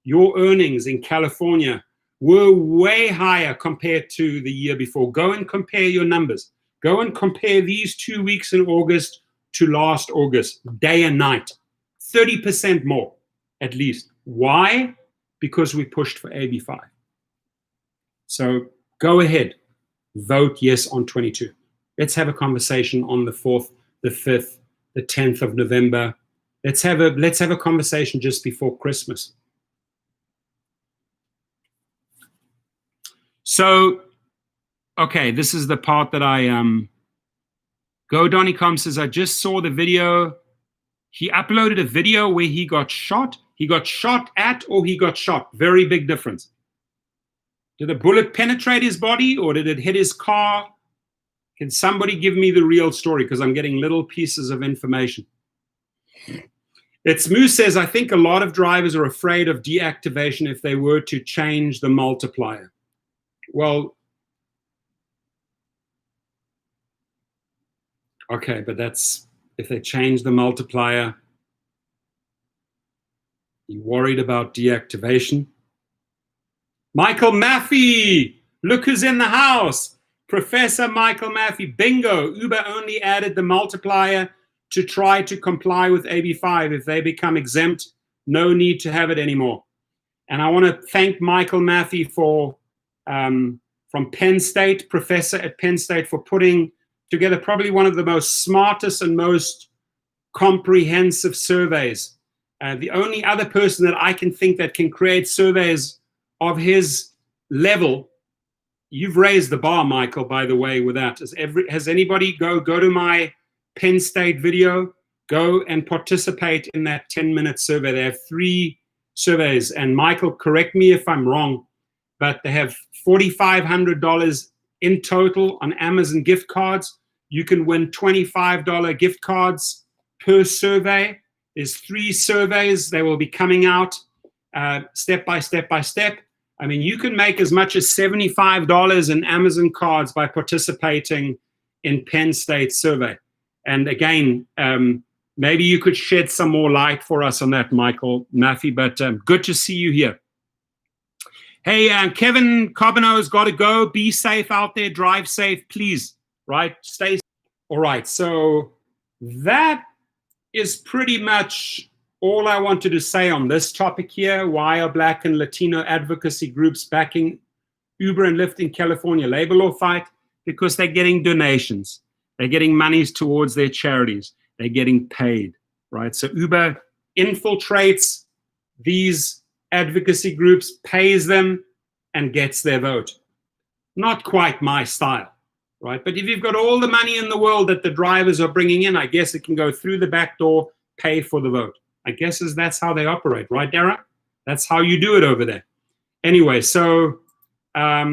your earnings in California were way higher compared to the year before. Go and compare your numbers. Go and compare these 2 weeks in August to last August, day and night. 30% more, at least. Why? Because we pushed for AB5. So go ahead, vote yes on 22. Let's have a conversation on the 4th, the 5th, the 10th of November. Let's have a conversation just before Christmas. So, okay, this is the part that I Go Donnycom says, I just saw the video. He uploaded a video where he got shot. He got shot at or he got shot. Very big difference. Did a bullet penetrate his body or did it hit his car? Can somebody give me the real story? Because I'm getting little pieces of information. It's Moose says, I think a lot of drivers are afraid of deactivation if they were to change the multiplier. Well, okay, but that's if they change the multiplier. You worried about deactivation? Michael Maffey, look who's in the house. Professor Michael Maffey, bingo. Uber only added the multiplier to try to comply with AB5. If they become exempt, no need to have it anymore. And I want to thank Michael Maffey for, from Penn State, professor at Penn State, for putting together probably one of the most smartest and most comprehensive surveys. The only other person that I can think that can create surveys of his level. You've raised the bar, Michael, by the way, with that. Has anybody go to my Penn State video, go and participate in that 10-minute survey. They have 3 surveys, and Michael, correct me if I'm wrong, but they have $4,500 in total on Amazon gift cards. You can win $25 gift cards per survey. There's 3 surveys. They will be coming out step by step by step. I mean, you can make as much as $75 in Amazon cards by participating in Penn State survey. And again, maybe you could shed some more light for us on that, Michael Maffey, but good to see you here. Hey, Kevin Carbonneau's got to go. Be safe out there. Drive safe, please. Right? Stay safe. All right. So that is pretty much all I wanted to say on this topic here. Why are Black and Latino advocacy groups backing Uber and Lyft in California labor law fight? Because they're getting donations. They're getting monies towards their charities. They're getting paid, right? So Uber infiltrates these advocacy groups, pays them, and gets their vote. Not quite my style, right? But if you've got all the money in the world that the drivers are bringing in, I guess it can go through the back door, pay for the vote. I guess that's how they operate, right, Dara? That's how you do it over there. Anyway, so a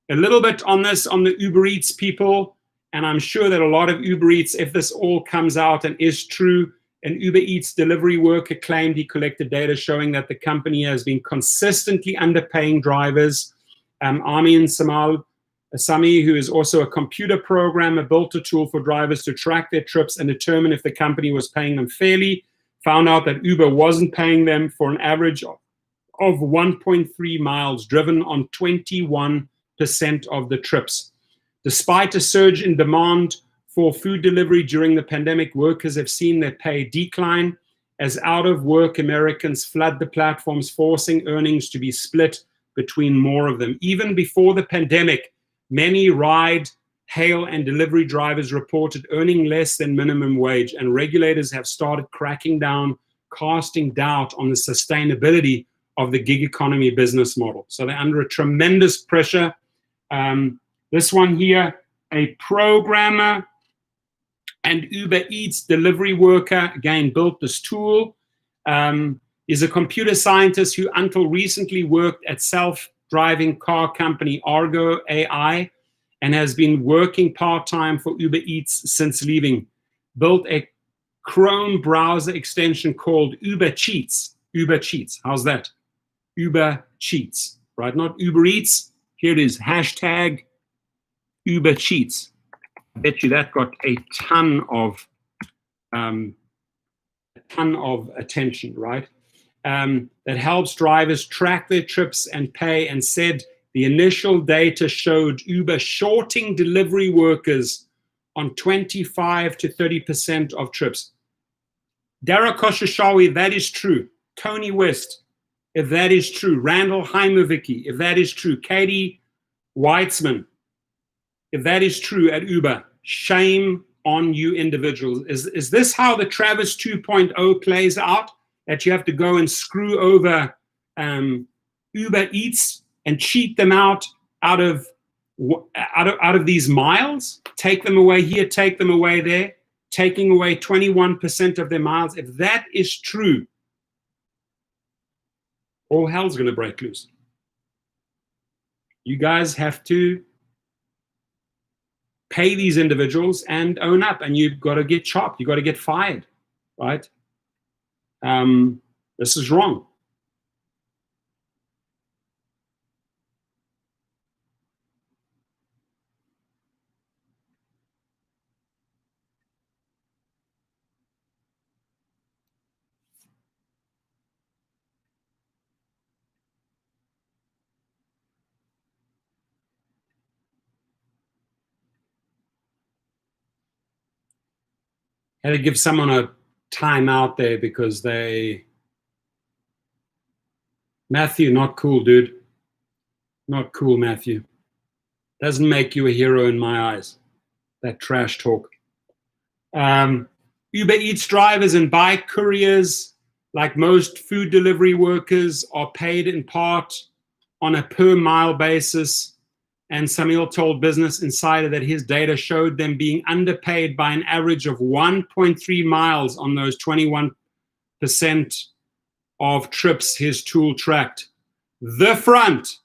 little bit on this, on the Ubereats people, and I'm sure that a lot of Ubereats, if this all comes out and is true, an Ubereats delivery worker claimed he collected data showing that the company has been consistently underpaying drivers. Amin Sami, who is also a computer programmer, built a tool for drivers to track their trips and determine if the company was paying them fairly, found out that Uber wasn't paying them for an average of 1.3 miles driven on 21% of the trips. Despite a surge in demand for food delivery during the pandemic, workers have seen their pay decline as out-of-work Americans flood the platforms, forcing earnings to be split between more of them. Even before the pandemic, many ride, hail, and delivery drivers reported earning less than minimum wage, and regulators have started cracking down, casting doubt on the sustainability of the gig economy business model. So they're under a tremendous pressure. This one here, a programmer and Ubereats delivery worker, again, built this tool, is a computer scientist who until recently worked at self-driving car company Argo AI and has been working part-time for Ubereats since leaving. Built a Chrome browser extension called Ubereats. Ubereats, how's that? Ubereats, right? Not Ubereats. Here it is, hashtag Ubereats. I bet you that got a ton of attention, right? That helps drivers track their trips and pay, and said the initial data showed Uber shorting delivery workers on 25 to 30% of trips. Dara Koshashawi, that is true. Tony West, if that is true. Randall Heimovicki, if that is true. Katie Weitzman, if that is true at Uber. Shame on you individuals. Is this how the Travis 2.0 plays out? That you have to go and screw over Ubereats and cheat them out of these miles? Take them away here, take them away there, taking away 21% of their miles. If that is true, all hell's going to break loose. You guys have to pay these individuals and own up, and you've got to get chopped. You've got to get fired, right? This is wrong. Had to give someone a time out there because Matthew, not cool, dude. Not cool, Matthew. Doesn't make you a hero in my eyes. That trash talk. Ubereats drivers and bike couriers, like most food delivery workers, are paid in part on a per mile basis. And Samil told Business Insider that his data showed them being underpaid by an average of 1.3 miles on those 21% of trips his tool tracked. The front.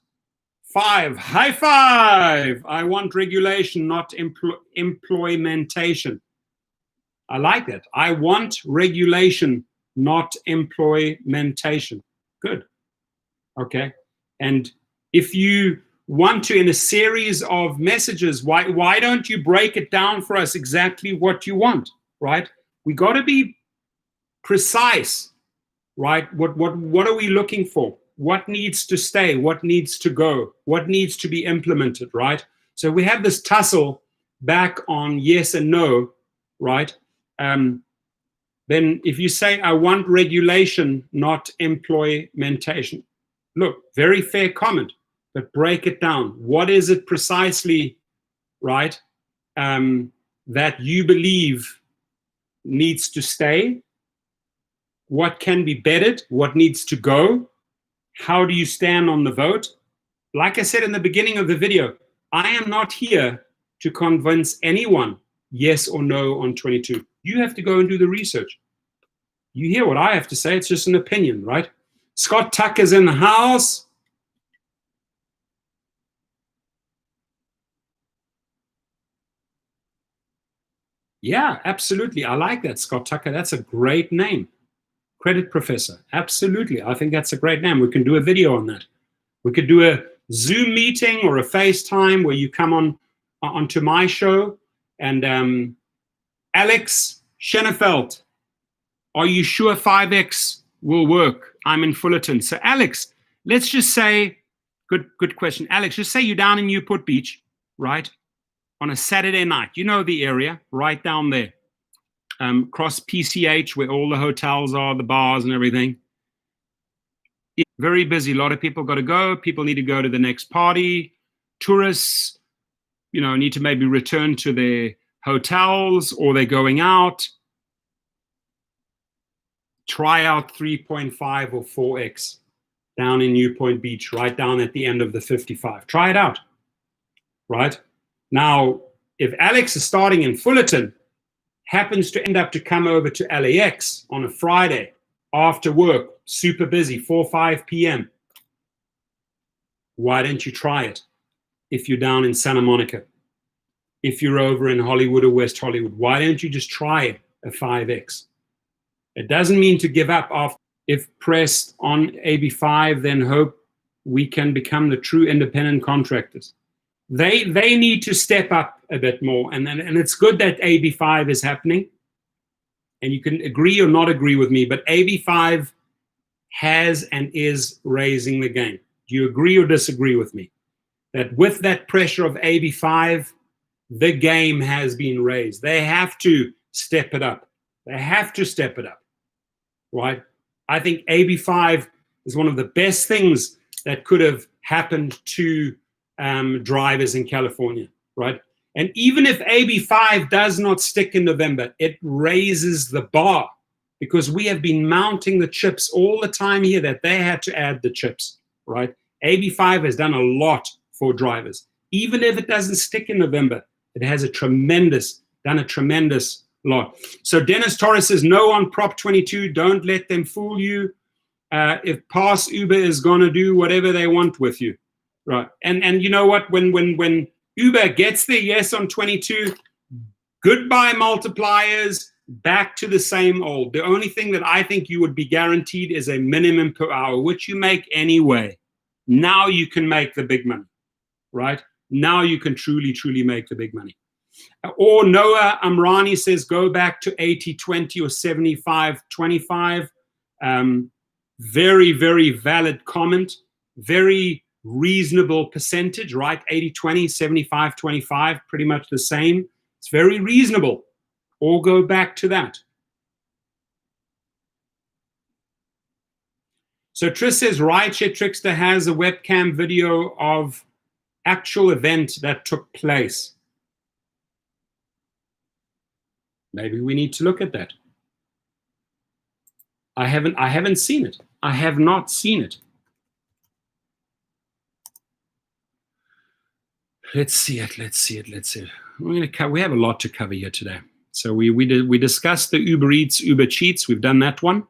5, high five. I want regulation, not employmentation. I like that. I want regulation, not employmentation. Good. Okay. And if you want to, in a series of messages, why don't you break it down for us exactly what you want, right? We got to be precise, right? What are we looking for? What needs to stay? What needs to go? What needs to be implemented, right? So we have this tussle back on yes and no, right? Then if you say, I want regulation, not employmentation. Look, very fair comment, but break it down. What is it precisely, right, that you believe needs to stay? what can be bettered, what needs to go, how do you stand on the vote. Like I said in the beginning of the video, I am not here to convince anyone yes or no on 22. You have to go and do the research. You hear what I have to say, it's just an opinion, right? Scott Tucker's in the house. Yeah, absolutely. I like that, Scott Tucker. That's a great name. Credit professor. Absolutely. I think that's a great name. We can do a video on that. We could do a Zoom meeting or a FaceTime where you come onto my show. And Alex Schenefeld, are you sure 5X will work? I'm in Fullerton. So Alex, let's just say, good question. Alex, just say you're down in Newport Beach, right? On a Saturday night. You know the area, right down there. Cross PCH, where all the hotels are, the bars and everything. It's very busy. A lot of people got to go. People need to go to the next party. Tourists, need to maybe return to their hotels, or they're going out. Try out 3.5 or 4X down in Newport Beach, right down at the end of the 55. Try it out, right? Now, if Alex is starting in Fullerton, happens to end up to come over to LAX on a Friday after work, super busy, 4 or 5 p.m., why don't you try it? If you're down in Santa Monica, if you're over in Hollywood or West Hollywood, why don't you just try a 5X? It doesn't mean to give up after. If pressed on AB5, then hope we can become the true independent contractors. They need to step up a bit more, and it's good that AB5 is happening. And you can agree or not agree with me, but AB5 has and is raising the game. Do you agree or disagree with me? That with that pressure of AB5, the game has been raised. They have to step it up. They have to step it up, right? I think AB5 is one of the best things that could have happened to drivers in California, right? And even if AB5 does not stick in November, it raises the bar, because we have been mounting the chips all the time here that they had to add the chips, right? AB5 has done a lot for drivers. Even if it doesn't stick in November, it has done a tremendous lot. So Dennis Torres says, no on Prop 22, don't let them fool you. If Pass Uber is going to do whatever they want with you, right? And you know what, when Uber gets their yes on 22, goodbye multipliers, back to the same old. The only thing that I think you would be guaranteed is a minimum per hour, which you make anyway. Now you can make the big money, right? Now you can truly, truly make the big money. Or Noah Amrani says, go back to 80-20 or 75-25. Very, very valid comment. Very reasonable percentage, right? 80-20, 75-25, pretty much the same. It's very reasonable. Or go back to that. So Tris says, Rideshare Trickster has a webcam video of actual event that took place. Maybe we need to look at that. I haven't seen it. I have not seen it. Let's see it. We have a lot to cover here today. So we discussed the Ubereats, Uber Cheats. We've done that one.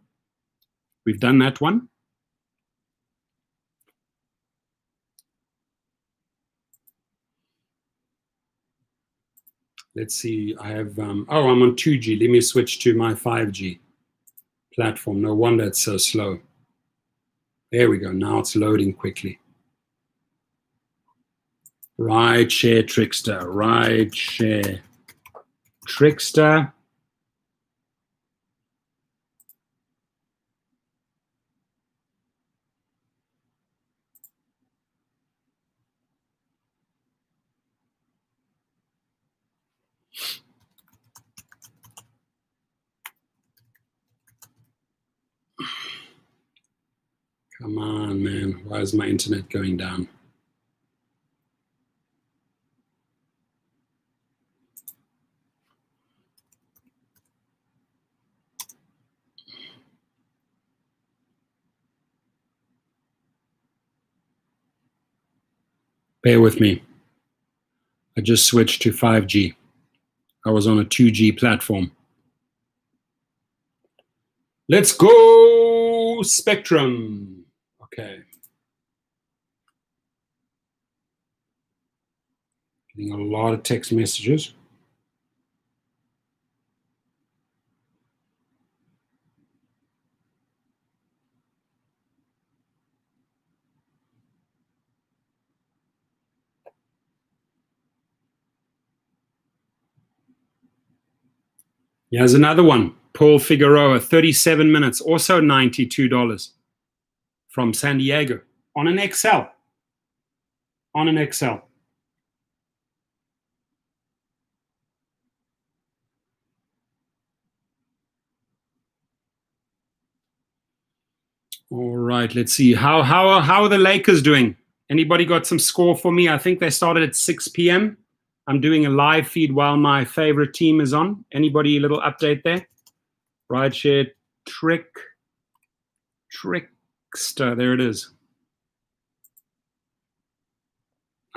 Let's see. I have I'm on 2G. Let me switch to my 5G platform. No wonder it's so slow. There we go. Now it's loading quickly. Rideshare Trickster. Come on, man. Why is my internet going down? Bear with me. I just switched to 5G. I was on a 2G platform. Let's go, Spectrum. Okay. Getting a lot of text messages. Here's another one. Paul Figueroa, 37 minutes, also $92 from San Diego on an XL. On an XL. All right, let's see. How are the Lakers doing? Anybody got some score for me? I think they started at 6 p.m. I'm doing a live feed while my favorite team is on. Anybody, a little update there? Rideshare Trickster. There it is.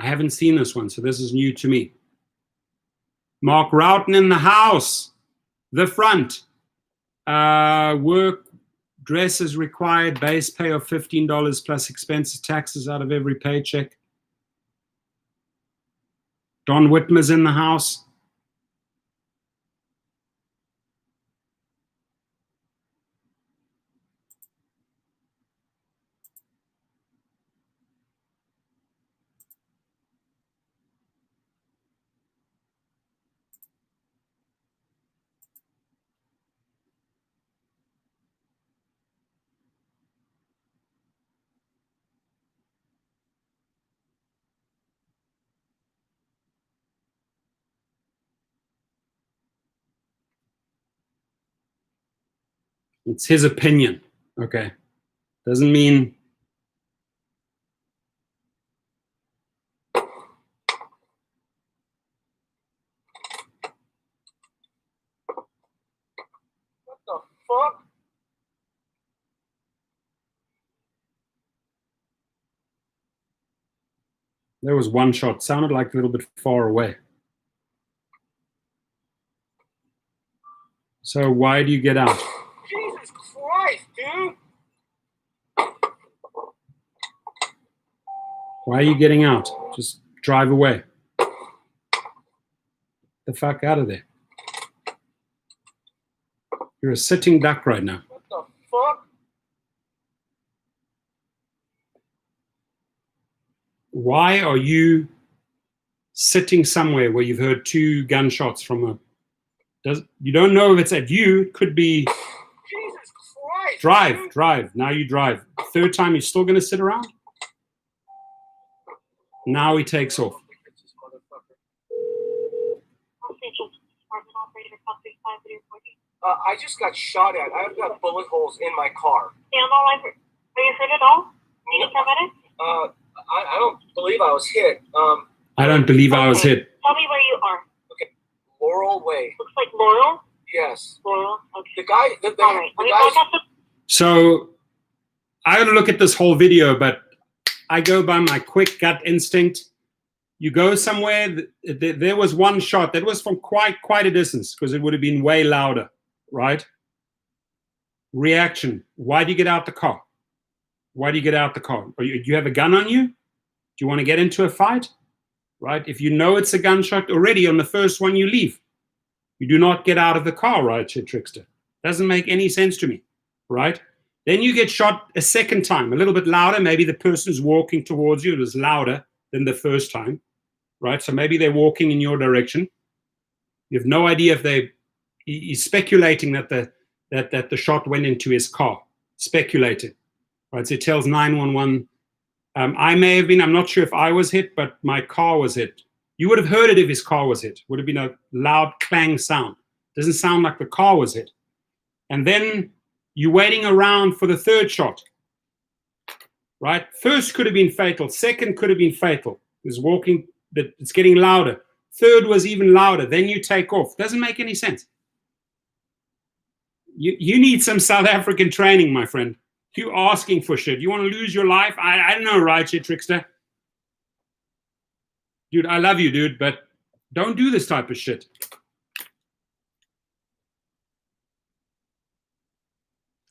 I haven't seen this one, so this is new to me. Mark Roughton in the house. The front. Work dress is required. Base pay of $15 plus expenses, taxes out of every paycheck. Don Whitmer's in the house. It's his opinion. Okay. Doesn't mean. What the fuck? There was one shot. Sounded like a little bit far away. So why do you get out? Jesus Christ, dude! Why are you getting out? Just drive away. The fuck out of there. You're a sitting duck right now. What the fuck? Why are you sitting somewhere where you've heard 2 gunshots from a... You don't know if it's at you. It could be... Jesus Christ! Drive, dude. drive. Now you drive. Third time, you're still going to sit around? Now he takes off. I just got shot at. I've got bullet holes in my car. Are you hurt at all? Need a paramedic? I don't believe I was hit. I don't believe I was hit. Tell me where you are. Okay, Laurel Way. Looks like Laurel. Yes. Laurel. Okay. The guy. All right. Let me guy's, back up the. So I got to look at this whole video, but I go by my quick gut instinct. You go somewhere, there was one shot that was from quite a distance because it would have been way louder, right? Reaction. Why do you get out the car? Why do you get out the car? Do you have a gun on you? Do you want to get into a fight? Right? If you know it's a gunshot already on the first one, you leave. You do not get out of the car, right, Trickster? Doesn't make any sense to me, right? Then you get shot a second time, a little bit louder. Maybe the person's walking towards you. It was louder than the first time, right? So maybe they're walking in your direction. You have no idea if he's speculating that the shot went into his car. Speculating, right? So he tells 911. I may have been, I'm not sure if I was hit, but my car was hit. You would have heard it if his car was hit. Would have been a loud clang sound. Doesn't sound like the car was hit. And then you're waiting around for the third shot, right? First could have been fatal. Second could have been fatal. It's walking, it's getting louder. Third was even louder. Then you take off. Doesn't make any sense. You need some South African training, my friend. You asking for shit. You want to lose your life? I don't know, right, shit, Trickster? Dude, I love you, dude, but don't do this type of shit.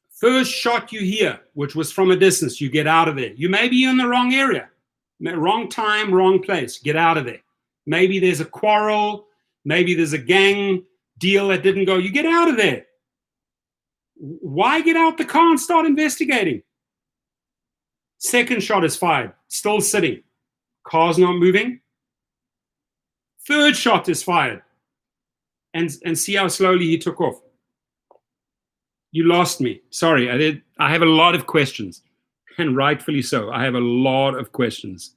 First shot you hear, which was from a distance, you get out of there. You may be in the wrong area, wrong time, wrong place. Get out of there. Maybe there's a quarrel. Maybe there's a gang deal that didn't go. You get out of there. Why get out the car and start investigating? Second shot is fired. Still sitting. Car's not moving. Third shot is fired. And see how slowly he took off. You lost me. Sorry, I have a lot of questions, and rightfully so. I have a lot of questions,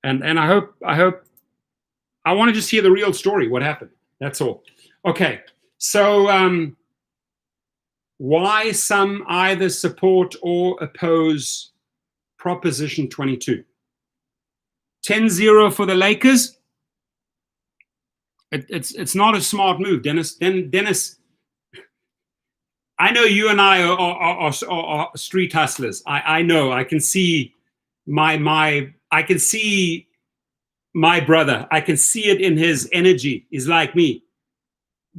and I hope I want to just hear the real story. What happened? That's all. Okay. So why some either support or oppose Proposition 22? 10-0 for the Lakers. It's not a smart move, Dennis. Dennis. I know you and I are street hustlers. I know. I can see I can see my brother. I can see it in his energy. He's like me.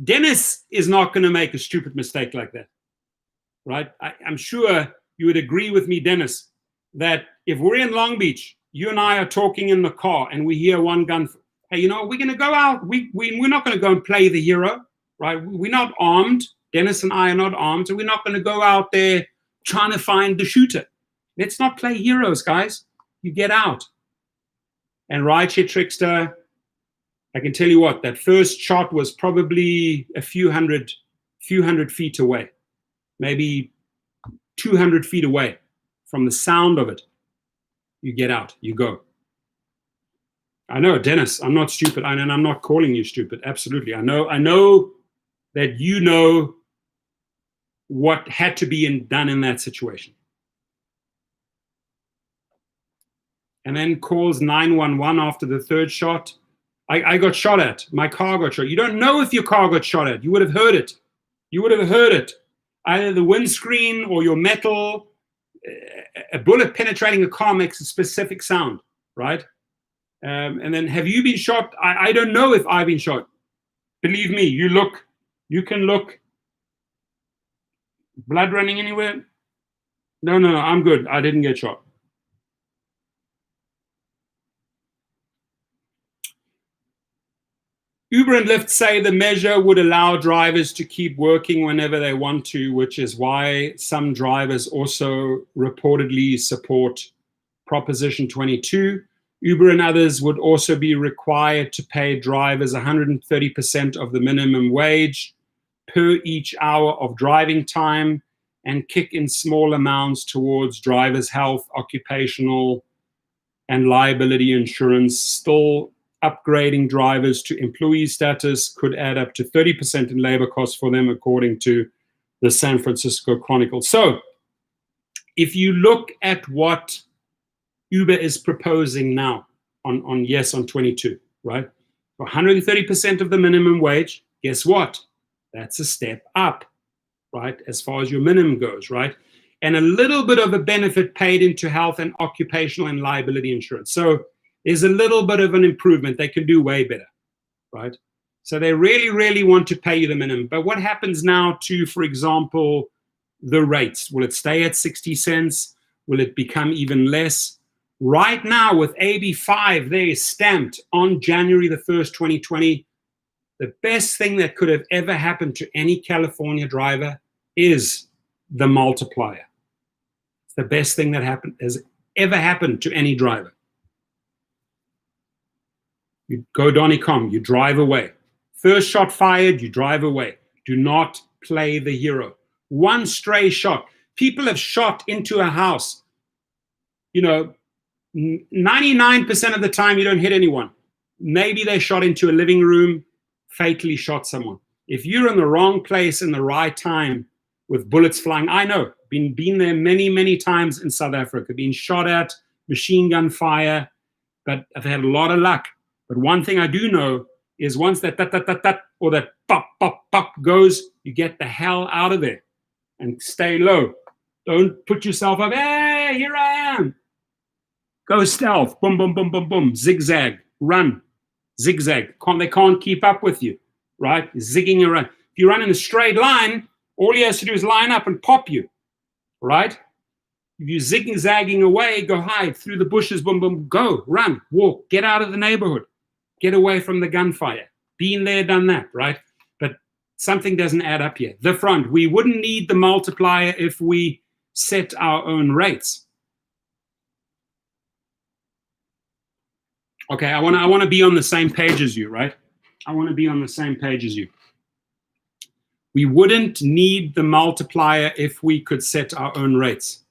Dennis is not going to make a stupid mistake like that, right? I'm sure you would agree with me, Dennis, that if we're in Long Beach, you and I are talking in the car, and we hear one gun. Hey, we're going to go out. We're not going to go and play the hero, right? We're not armed. Dennis and I are not armed, so we're not going to go out there trying to find the shooter. Let's not play heroes, guys. You get out. And Rideshare Trickster, I can tell you what, that first shot was probably a few hundred feet away, maybe 200 feet away from the sound of it. You get out, you go. I know, Dennis, I'm not stupid, and I'm not calling you stupid. Absolutely. I know that you know what had to be done in that situation. And then calls 911 after the third shot. I got shot at. My car got shot. You don't know if your car got shot at. You would have heard it. You would have heard it. Either the windscreen or your metal. A bullet penetrating a car makes a specific sound, right? And then, have you been shot? I don't know if I've been shot. Believe me, you can look. Blood running anywhere? No, I'm good. I didn't get shot. Uber and Lyft say the measure would allow drivers to keep working whenever they want to, which is why some drivers also reportedly support Proposition 22. Uber and others would also be required to pay drivers 130% of the minimum wage per each hour of driving time and kick in small amounts towards drivers' health, occupational, and liability insurance. Still, upgrading drivers to employee status could add up to 30% in labor costs for them, according to the San Francisco Chronicle. So, if you look at what Uber is proposing now on 22, right? 130% of the minimum wage, guess what? That's a step up, right? As far as your minimum goes, right? And a little bit of a benefit paid into health and occupational and liability insurance. So there's a little bit of an improvement. They can do way better, right? So they really, really want to pay you the minimum. But what happens now to, for example, the rates? Will it stay at 60 cents? Will it become even less? Right now, with AB5, they is stamped on January the 1st, 2020. The best thing that could have ever happened to any California driver is the multiplier. It's the best thing that has ever happened to any driver. You go Donny Com, you drive away. First shot fired, you drive away. Do not play the hero. One stray shot. People have shot into a house. 99% of the time you don't hit anyone. Maybe they shot into a living room, fatally shot someone. If you're in the wrong place in the right time with bullets flying, I know, been there many, many times in South Africa, been shot at, machine gun fire, but I've had a lot of luck. But one thing I do know is once that or that pop goes, you get the hell out of there and stay low. Don't put yourself up, hey, here I am. Go stealth, boom, boom, boom, boom, boom, zigzag, run. Zigzag. They can't keep up with you, right? Zigging around. If you run in a straight line, all he has to do is line up and pop you, right? If you're zigzagging away, go hide through the bushes, boom, boom, go, run, walk, get out of the neighborhood, get away from the gunfire. Been there, done that, right? But something doesn't add up here. The front, we wouldn't need the multiplier if we set our own rates. Okay, I want to be on the same page as you, right? I want to be on the same page as you. We wouldn't need the multiplier if we could set our own rates.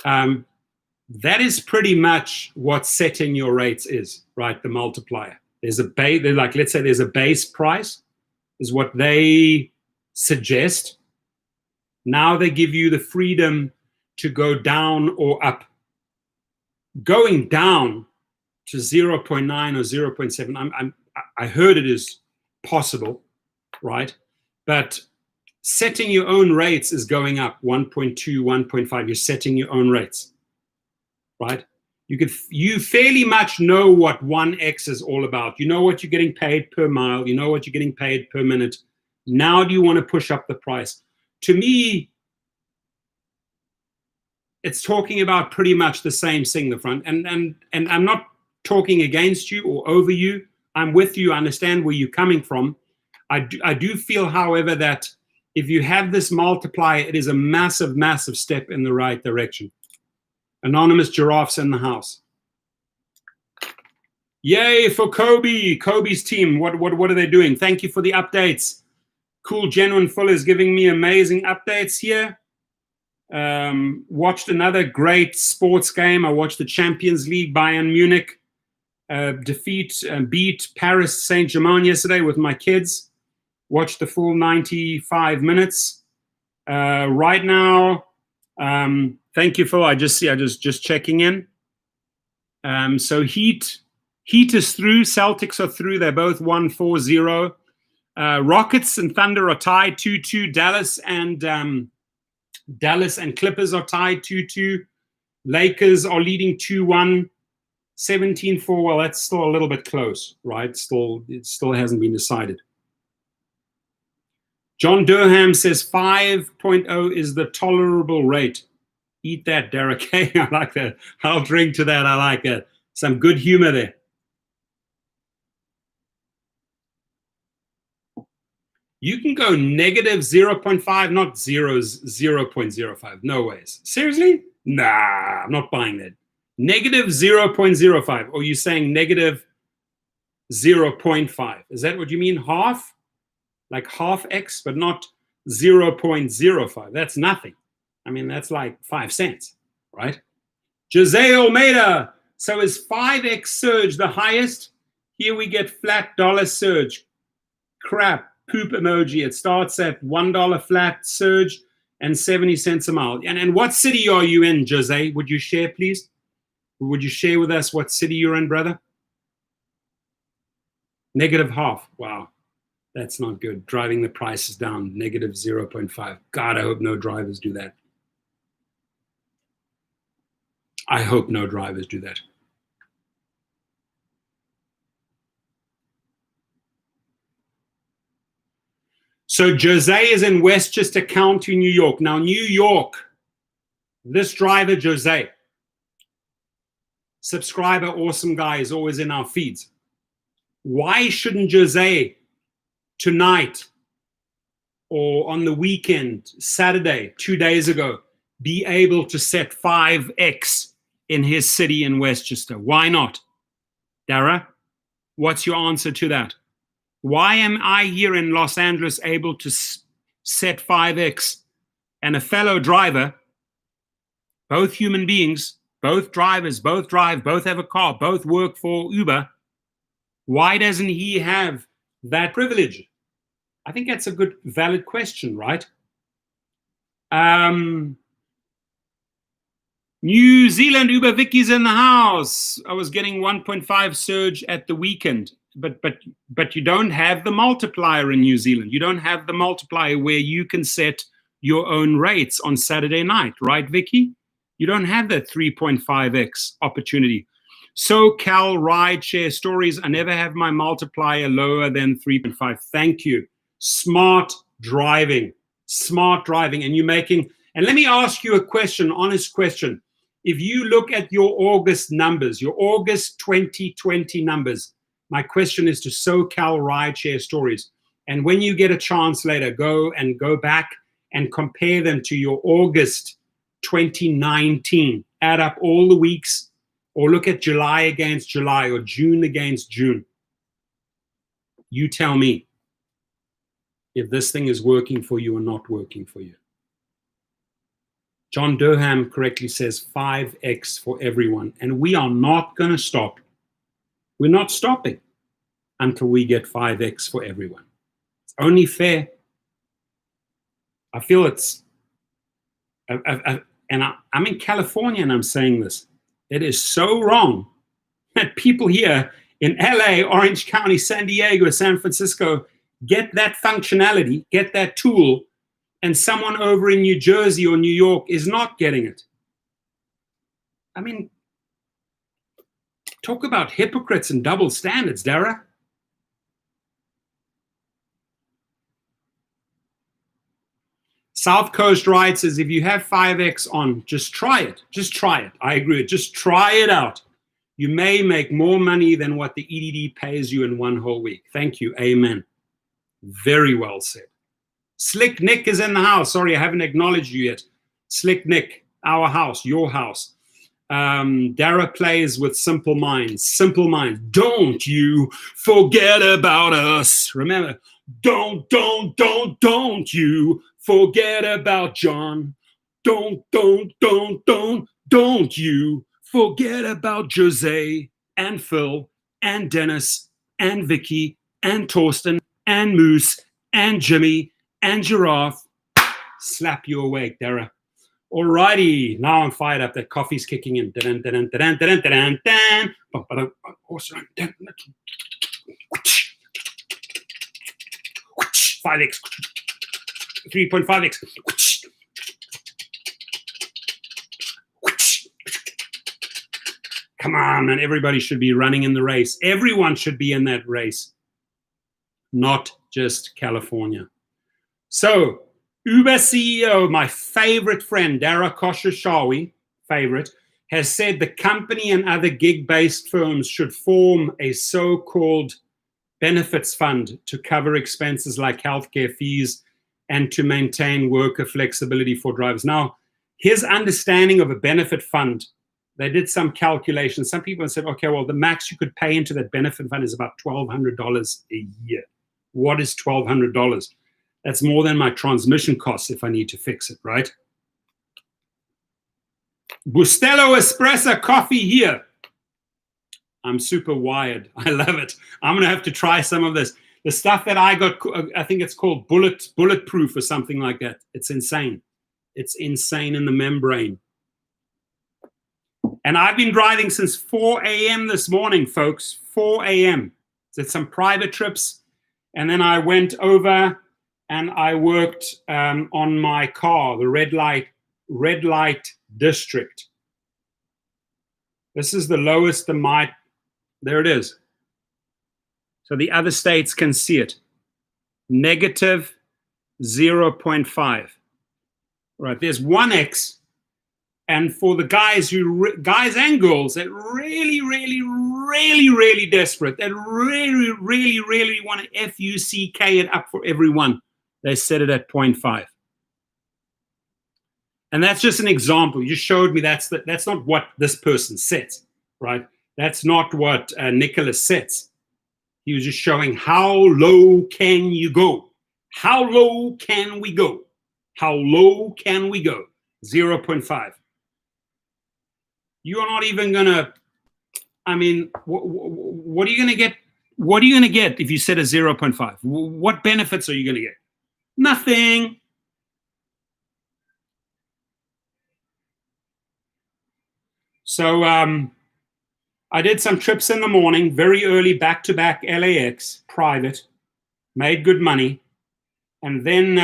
That is pretty much what setting your rates is, right? The multiplier. There's a base, like, let's say there's a base price, is what they suggest. Now they give you the freedom to go down or up. Going down to 0.9 or 0.7, I heard it is possible, right? But setting your own rates is going up 1.2, 1.5. You're setting your own rates, right? You fairly much know what 1x is all about. You know what you're getting paid per mile. You know what you're getting paid per minute. Now do you want to push up the price? To me, it's talking about pretty much the same thing, the front. And I'm not talking against you or over you. I'm with you. I understand where you're coming from. I do feel, however, that if you have this multiplier, it is a massive, massive step in the right direction. Anonymous Giraffes in the house. Yay for Kobe. Kobe's team. What are they doing? Thank you for the updates. Cool Genuine Full is giving me amazing updates here. Watched another great sports game. I watched the Champions League. Bayern Munich beat Paris Saint-Germain yesterday with my kids. Watched the full 95 minutes. Right now, thank you, Phil. I just checking in. So Heat is through. Celtics are through. They're both 1-4-0. Rockets and Thunder are tied 2-2. Dallas and Clippers are tied 2-2. Lakers are leading 2-1. 17-4. Well, that's still a little bit close, right? It still hasn't been decided. John Durham says 5.0 is the tolerable rate. Eat that, Derek. Hey, I like that. I'll drink to that. I like that. Some good humor there. You can go negative 0.5, not 0.05. No ways. Seriously? Nah, I'm not buying that. Negative 0.05. Or you're saying negative 0.5. Is that what you mean? Half? Like half X, but not 0.05. That's nothing. I mean, that's like 5 cents, right? Jose Almeida. So is 5X surge the highest? Here we get flat dollar surge. Crap, poop emoji. It starts at $1 flat surge and 70 cents a mile. And what city are you in, Jose? Would you share, please? Would you share with us what city you're in, brother? Negative half. Wow. That's not good. Driving the prices down, negative 0.5. God, I hope no drivers do that. I hope no drivers do that. So Jose is in Westchester County, New York. Now, New York, this driver, Jose, subscriber, awesome guy, is always in our feeds. Why shouldn't Jose tonight or on the weekend, Saturday, 2 days ago, be able to set 5X in his city in Westchester? Why not? Dara, what's your answer to that? Why am I here in Los Angeles able to set 5X and a fellow driver, both human beings, both drivers, both drive, both have a car, both work for Uber, why doesn't he have that privilege? I think that's a good, valid question, right? New Zealand Uber Vicky's in the house. I was getting 1.5 surge at the weekend, but you don't have the multiplier in New Zealand. You don't have the multiplier where you can set your own rates on Saturday night, right, Vicky? You don't have that 3.5x opportunity. SoCal rideshare stories. I never have my multiplier lower than 3.5. Thank you. Smart driving. Smart driving. And you're making, and let me ask you a question, honest question. If you look at your August numbers, your August 2020 numbers, my question is to SoCal rideshare stories. And when you get a chance later, go back and compare them to your August 2019. Add up all the weeks, or look at July against July or June against June. You tell me if this thing is working for you or not working for you. John Durham correctly says 5x for everyone. And we are not going to stop. We're not stopping until we get 5x for everyone. It's only fair. I feel it's, I'm in California and I'm saying this. It is so wrong that people here in LA, Orange County, San Diego, San Francisco get that functionality, get that tool, and someone over in New Jersey or New York is not getting it. I mean, talk about hypocrites and double standards, Dara. South Coast writes says, if you have 5X on, just try it. Just try it. I agree. Just try it out. You may make more money than what the EDD pays you in one whole week. Thank you. Amen. Very well said. Slick Nick is in the house. Sorry, I haven't acknowledged you yet. Slick Nick, our house, your house. Dara plays with simple minds. Simple minds. Don't you forget about us. Remember, don't you forget about John. Don't you forget about Jose and Phil and Dennis and Vicky and Torsten and Moose and Jimmy and Giraffe. Slap you awake, Dara. Alrighty, now I'm fired up. That coffee's kicking in. 5x, 3.5x. Come on, man. Everybody should be running in the race. Everyone should be in that race, not just California. So, Uber CEO, my favorite friend, Dara Khosrowshahi, favorite, has said the company and other gig-based firms should form a so-called benefits fund to cover expenses like healthcare fees and to maintain worker flexibility for drivers. Now, his understanding of a benefit fund, they did some calculations. Some people said, okay, well, the max you could pay into that benefit fund is about $1,200 a year. What is $1,200? That's more than my transmission costs if I need to fix it, right? Bustelo Espresso coffee here. I'm super wired. I love it. I'm going to have to try some of this. The stuff that I got, I think it's called bulletproof or something like that. It's insane. It's insane in the membrane. And I've been driving since 4 a.m. this morning, folks. 4 a.m. Did some private trips. And then I went over and I worked on my car, the red light district. This is the lowest there it is. So the other states can see it. Negative 0.5. Right, there's 1x. And for the guys and girls that really desperate, that really want to F-U-C-K it up for everyone, they set it at 0.5. And that's just an example. You showed me that's not what this person sets, right? That's not what Nicholas sets. He was just showing how low can you go? How low can we go? How low can we go? 0.5. You are not even gonna. I mean, what are you gonna get? What are you gonna get if you set a 0.5? What benefits are you gonna get? Nothing. So I did some trips in the morning, very early, back-to-back LAX, private, made good money. And then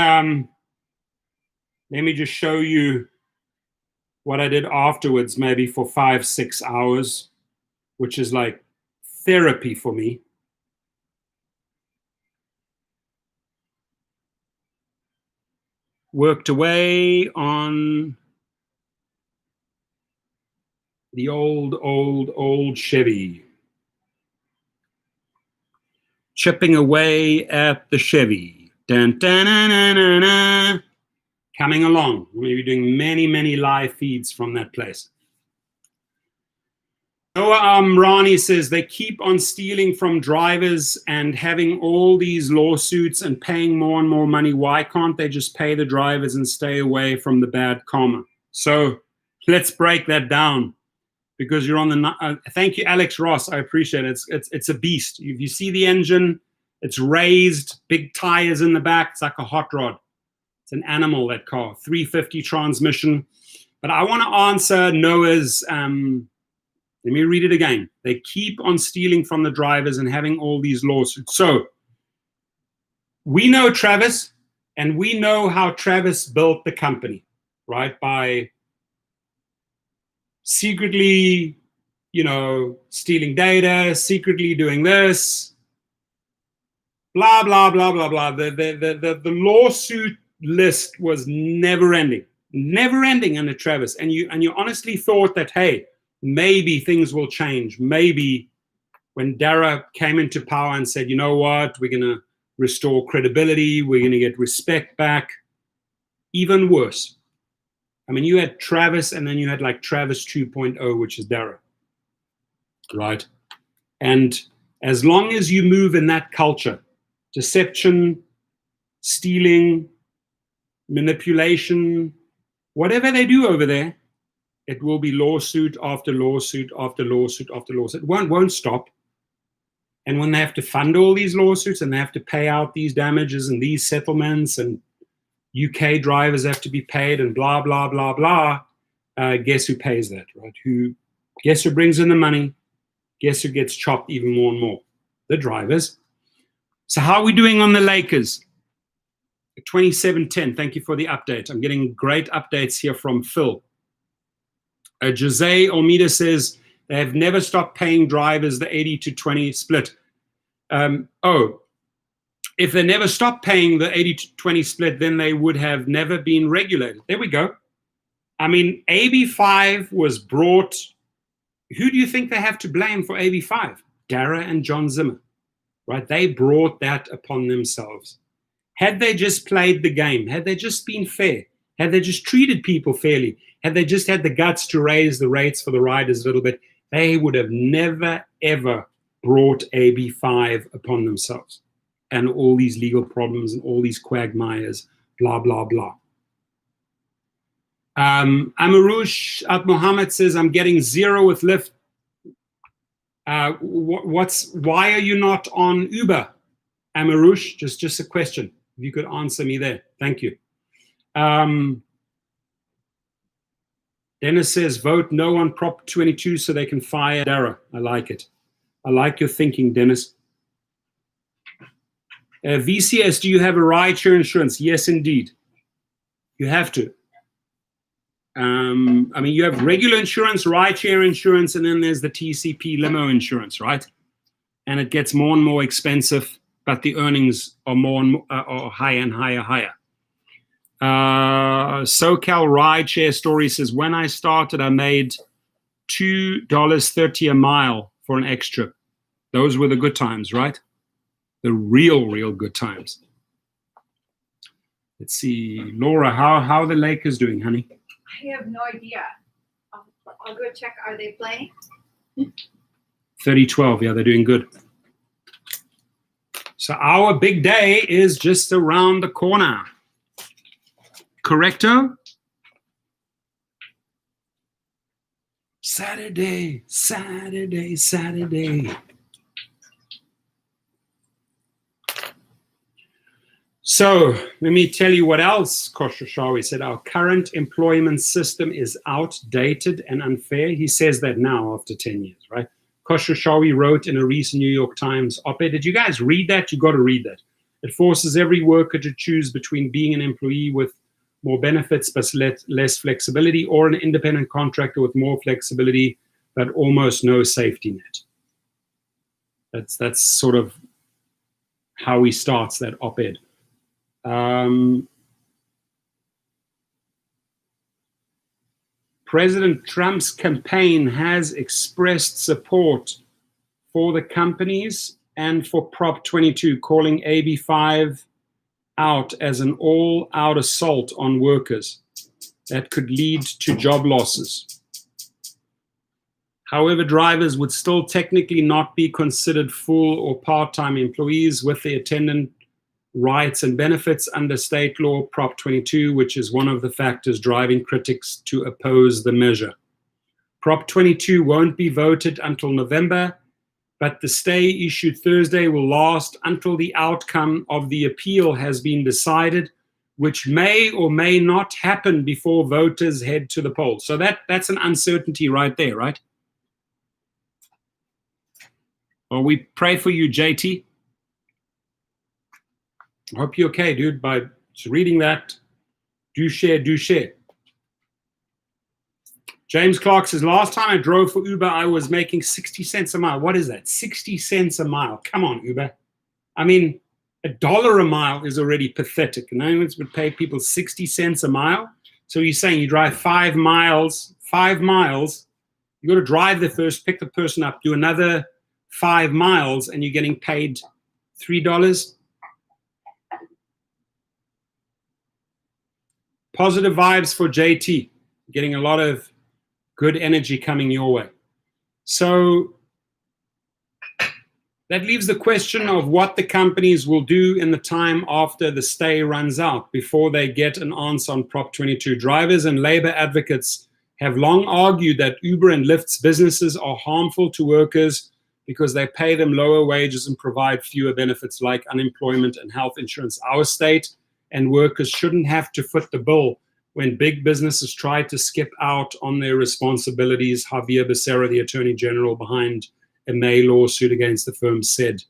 let me just show you what I did afterwards, maybe for 5-6 hours. which is like therapy for me. Worked away on the old Chevy. Chipping away at the Chevy. Dun, dun, dun, dun, dun, dun. Coming along. We'll be doing many live feeds from that place. Noah Rani says they keep on stealing from drivers and having all these lawsuits and paying more and more money. Why can't they just pay the drivers and stay away from the bad karma? So let's break that down, because you're on the. Thank you, Alex Ross. I appreciate it. It's a beast. If you see the engine, it's raised, big tires in the back. It's like a hot rod. It's an animal, that car. 350 transmission. But I want to answer Noah's. Let me read it again. They keep on stealing from the drivers and having all these lawsuits. So we know Travis, and we know how Travis built the company, right? By secretly, stealing data, secretly doing this, blah, blah, blah, blah, blah. The lawsuit list was never ending under Travis. And you honestly thought that, hey, maybe things will change. Maybe when Dara came into power and said, you know what, we're going to restore credibility, we're going to get respect back. Even worse. I mean, you had Travis, and then you had like Travis 2.0, which is Dara. Right? And as long as you move in that culture, deception, stealing, manipulation, whatever they do over there, it will be lawsuit after lawsuit after lawsuit after lawsuit. It won't stop. And when they have to fund all these lawsuits and they have to pay out these damages and these settlements, and UK drivers have to be paid and blah, blah, blah, blah, guess who pays that, right? Guess who brings in the money? Guess who gets chopped even more and more? The drivers. So how are we doing on the Lakers? 27-10. Thank you for the update. I'm getting great updates here from Phil. Jose Almeida says they have never stopped paying drivers the 80-20 split. If they never stopped paying the 80-20 split, then they would have never been regulated. There we go. I mean, AB5 was brought. Who do you think they have to blame for AB5? Dara and John Zimmer, right? They brought that upon themselves. Had they just played the game, had they just been fair, had they just treated people fairly, had they just had the guts to raise the rates for the riders a little bit, they would have never, ever brought AB5 upon themselves. And all these legal problems and all these quagmires, blah, blah, blah. Amarush At Mohammed says, I'm getting 0 with Lyft. Why are you not on Uber? Amarush, just a question. If you could answer me there. Thank you. Dennis says, vote no on Prop 22 so they can fire Dara. I like it. I like your thinking, Dennis. VCS, do you have a rideshare insurance? Yes, indeed. You have to. I mean, you have regular insurance, rideshare insurance, and then there's the TCP limo insurance, right? And it gets more and more expensive, but the earnings are more and more, are higher and higher. SoCal Rideshare Story says, when I started, I made $2.30 a mile for an extra. Those were the good times, right? The real good times. Let's see. Laura, how are the Lakers doing, honey? I have no idea. I'll go check. Are they playing? 30-12. Yeah, they're doing good. So our big day is just around the corner. Correcto? Saturday. So let me tell you what else Khosrowshahi said. Our current employment system is outdated and unfair. He says that now after 10 years, right? Khosrowshahi wrote in a recent New York Times op-ed. Did you guys read that? You got to read that. It forces every worker to choose between being an employee with more benefits but less flexibility, or an independent contractor with more flexibility but almost no safety net. That's sort of how he starts that op-ed. President Trump's campaign has expressed support for the companies and for Prop 22, calling AB 5 out as an all-out assault on workers that could lead to job losses. However, drivers would still technically not be considered full or part-time employees with the attendant rights and benefits under state law Prop 22, which is one of the factors driving critics to oppose the measure. Prop 22 won't be voted until November, but the stay issued Thursday will last until the outcome of the appeal has been decided, which may or may not happen before voters head to the polls. So that's an uncertainty right there, right? Well, we pray for you, JT. I hope you're okay, dude. By reading that, do share, do share. James Clark says, last time I drove for Uber, I was making 60 cents a mile. What is that? 60 cents a mile. Come on, Uber. I mean, $1 a mile is already pathetic. No one would pay people 60 cents a mile. So you're saying you drive 5 miles, you got to drive there first, pick the person up, do another 5 miles, and you're getting paid $3. Positive vibes for JT. Getting a lot of good energy coming your way. So that leaves the question of what the companies will do in the time after the stay runs out before they get an answer on Prop 22. Drivers and labor advocates have long argued that Uber and Lyft's businesses are harmful to workers because they pay them lower wages and provide fewer benefits like unemployment and health insurance. Our state and workers shouldn't have to foot the bill when big businesses try to skip out on their responsibilities, Javier Becerra, the Attorney General behind a May lawsuit against the firm, said,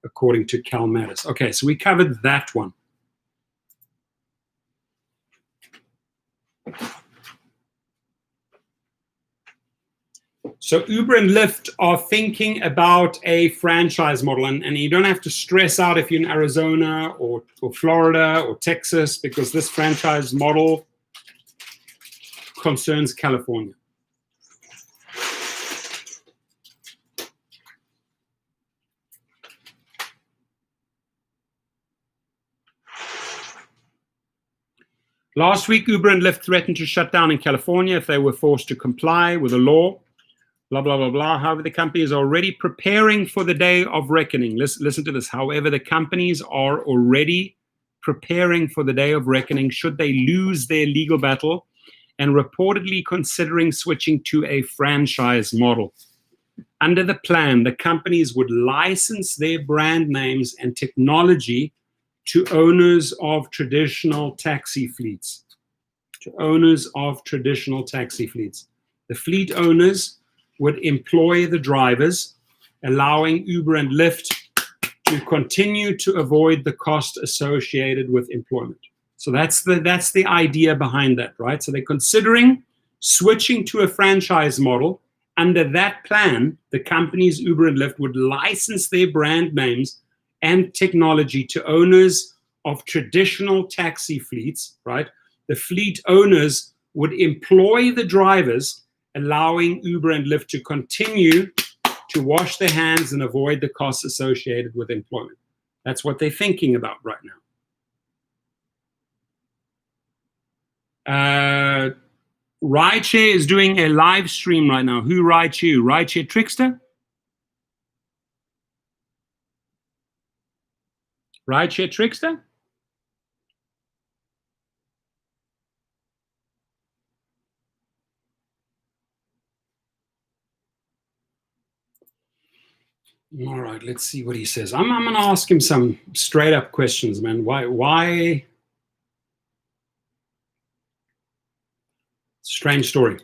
according to Cal Mattis. Okay, so we covered that one. So Uber and Lyft are thinking about a franchise model, and you don't have to stress out if you're in Arizona or Florida or Texas, because this franchise model concerns California. Last week, Uber and Lyft threatened to shut down in California if they were forced to comply with the law. Blah, blah, blah, blah. However, the company is already preparing for the day of reckoning. Listen to this. However, the companies are already preparing for the day of reckoning should they lose their legal battle and reportedly considering switching to a franchise model. Under the plan, the companies would license their brand names and technology to owners of traditional taxi fleets. The fleet owners would employ the drivers, allowing Uber and Lyft to continue to avoid the cost associated with employment. So that's the idea behind that, right? So they're considering switching to a franchise model. Under that plan, the companies Uber and Lyft would license their brand names and technology to owners of traditional taxi fleets, right? The fleet owners would employ the drivers, allowing Uber and Lyft to continue to wash their hands and avoid the costs associated with employment. That's what they're thinking about right now. Rideshare is doing a live stream right now. Who rides you? Rideshare Trickster? Rideshare Trickster? All right, let's see what he says. I'm going to ask him some straight up questions, man. Why? Strange story.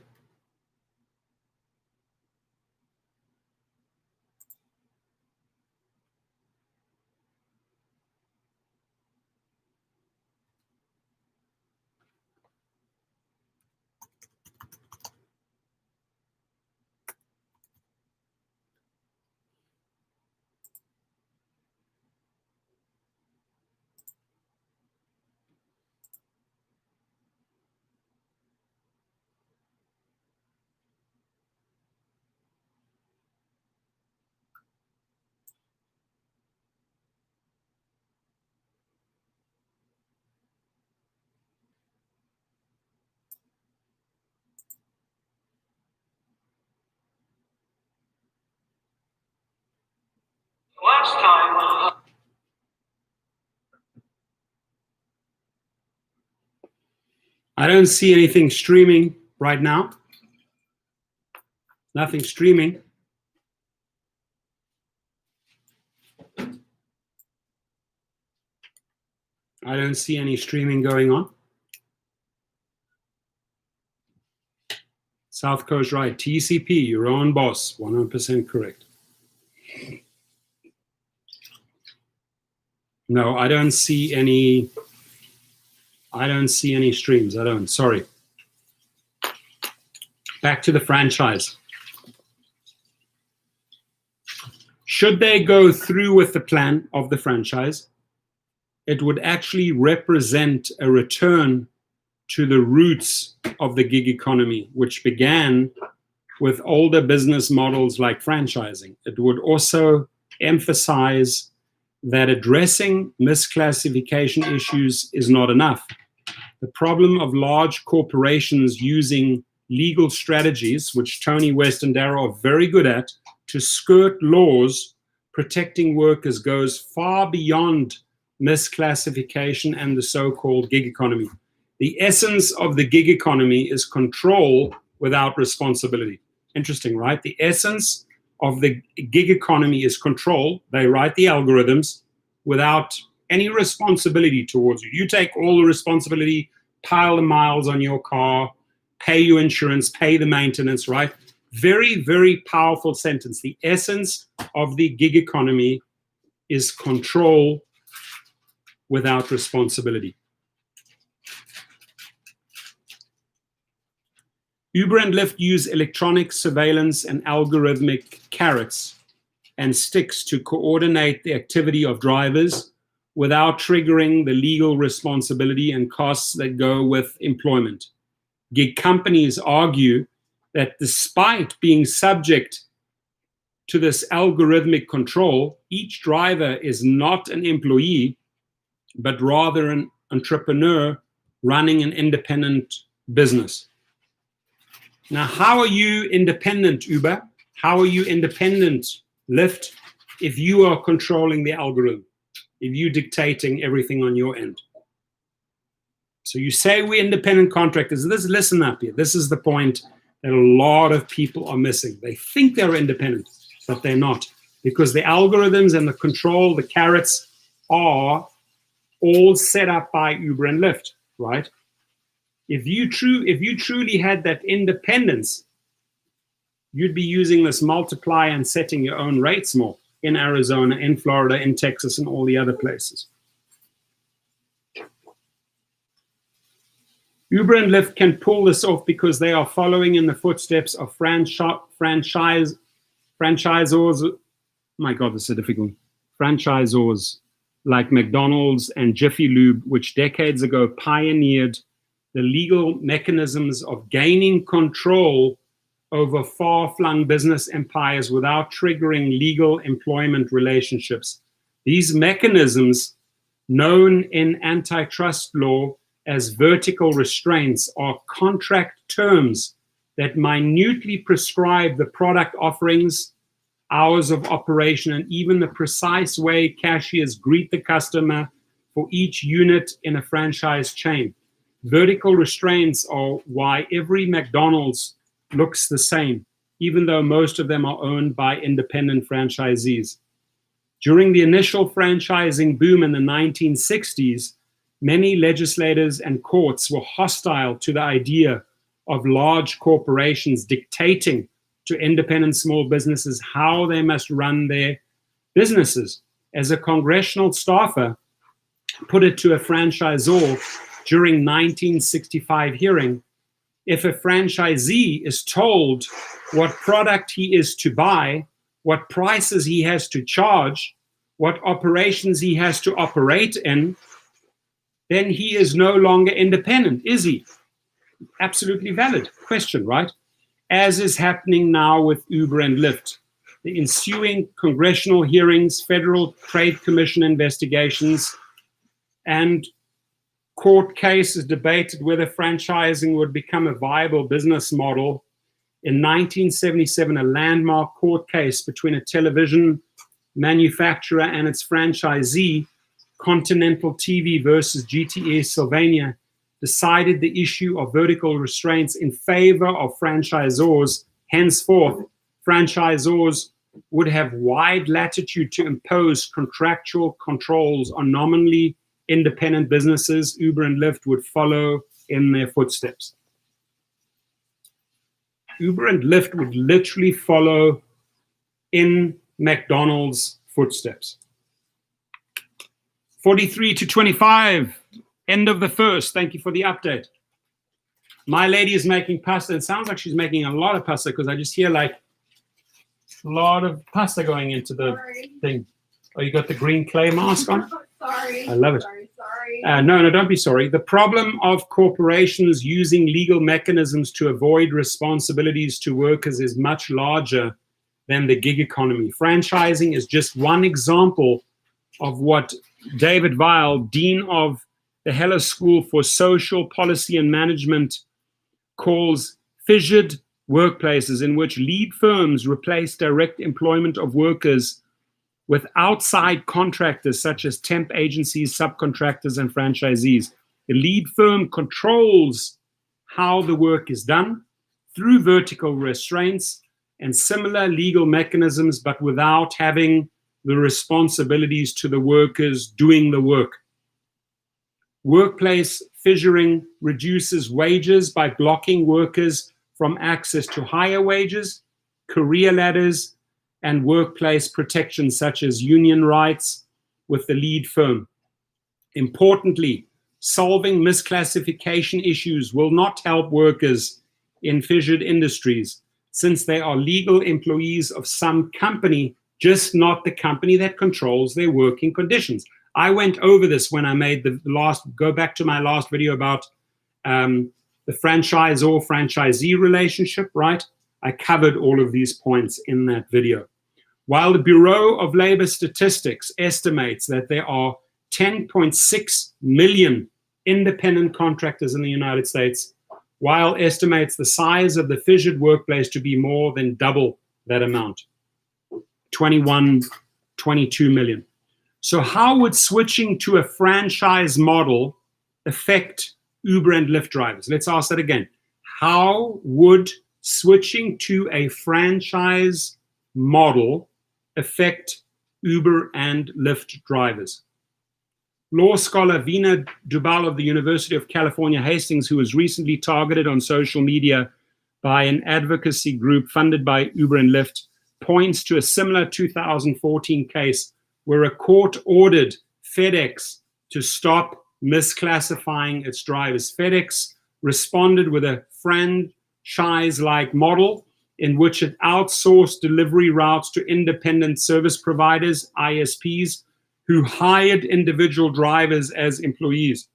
last time. I don't see anything streaming right now. Nothing streaming. I don't see any streaming going on. South Coast right. TCP, your own boss. 100% correct. No, I don't see any. I don't see any streams. I don't. Sorry. Back to the franchise. Should they go through with the plan of the franchise, it would actually represent a return to the roots of the gig economy, which began with older business models like franchising. It would also emphasize that addressing misclassification issues is not enough. The problem of large corporations using legal strategies, which Tony West and Darrow are very good at, to skirt laws protecting workers goes far beyond misclassification and the so-called gig economy. The essence of the gig economy is control without responsibility. Interesting, right? The essence of the gig economy is control. They write the algorithms without any responsibility towards you. You take all the responsibility, pile the miles on your car, pay your insurance, pay the maintenance, right? Very, very powerful sentence. The essence of the gig economy is control without responsibility. Uber and Lyft use electronic surveillance and algorithmic carrots and sticks to coordinate the activity of drivers without triggering the legal responsibility and costs that go with employment. Gig companies argue that despite being subject to this algorithmic control, each driver is not an employee, but rather an entrepreneur running an independent business. Now, how are you independent, Uber? How are you independent, Lyft, if you are controlling the algorithm, if you're dictating everything on your end? So you say we're independent contractors. Listen up here. This is the point that a lot of people are missing. They think they're independent, but they're not, because the algorithms and the control, the carrots, are all set up by Uber and Lyft, right? If you truly had that independence, you'd be using this multiply and setting your own rates more in Arizona, in Florida, in Texas, and all the other places. Uber and Lyft can pull this off because they are following in the footsteps of franchisors. My God, this is a difficult one. Franchisors like McDonald's and Jiffy Lube, which decades ago pioneered the legal mechanisms of gaining control over far-flung business empires without triggering legal employment relationships. These mechanisms, known in antitrust law as vertical restraints, are contract terms that minutely prescribe the product offerings, hours of operation, and even the precise way cashiers greet the customer for each unit in a franchise chain. Vertical restraints are why every McDonald's looks the same, even though most of them are owned by independent franchisees. During the initial franchising boom in the 1960s, many legislators and courts were hostile to the idea of large corporations dictating to independent small businesses how they must run their businesses. As a congressional staffer put it to a franchisor during 1965 hearing, if a franchisee is told what product he is to buy, what prices he has to charge, what operations he has to operate in, then he is no longer independent, is he? Absolutely valid question, right? As is happening now with Uber and Lyft. The ensuing congressional hearings, Federal Trade Commission investigations, and court cases debated whether franchising would become a viable business model. In 1977, a landmark court case between a television manufacturer and its franchisee, Continental TV versus GTA Sylvania, decided the issue of vertical restraints in favor of franchisors. Henceforth, franchisors would have wide latitude to impose contractual controls on nominally independent businesses. Uber and Lyft would follow in their footsteps. Uber and Lyft would literally follow in McDonald's footsteps. 43 to 25, end of the first. Thank you for the update. My lady is making pasta. It sounds like she's making a lot of pasta because I just hear like a lot of pasta going into the thing. Oh, you got the green clay mask on? Sorry. I love it. Sorry. No, don't be sorry. The problem of corporations using legal mechanisms to avoid responsibilities to workers is much larger than the gig economy. Franchising is just one example of what David Weil, Dean of the Heller School for Social Policy and Management, calls fissured workplaces in which lead firms replace direct employment of workers with outside contractors such as temp agencies, subcontractors, and franchisees. The lead firm controls how the work is done through vertical restraints and similar legal mechanisms, but without having the responsibilities to the workers doing the work. Workplace fissuring reduces wages by blocking workers from access to higher wages, career ladders, and workplace protections such as union rights with the lead firm. Importantly, solving misclassification issues will not help workers in fissured industries since they are legal employees of some company, just not the company that controls their working conditions. I went over this when I made go back to my last video about the franchisor-franchisee relationship, right? I covered all of these points in that video. While the Bureau of Labor Statistics estimates that there are 10.6 million independent contractors in the United States, Weil estimates the size of the fissured workplace to be more than double that amount, 22 million. So how would switching to a franchise model affect Uber and Lyft drivers? Let's ask that again. How would switching to a franchise model affect Uber and Lyft drivers? Law scholar Veena Dubal of the University of California, Hastings, who was recently targeted on social media by an advocacy group funded by Uber and Lyft, points to a similar 2014 case where a court ordered FedEx to stop misclassifying its drivers. FedEx responded with a franchise-like model in which it outsourced delivery routes to independent service providers, ISPs, who hired individual drivers as employees.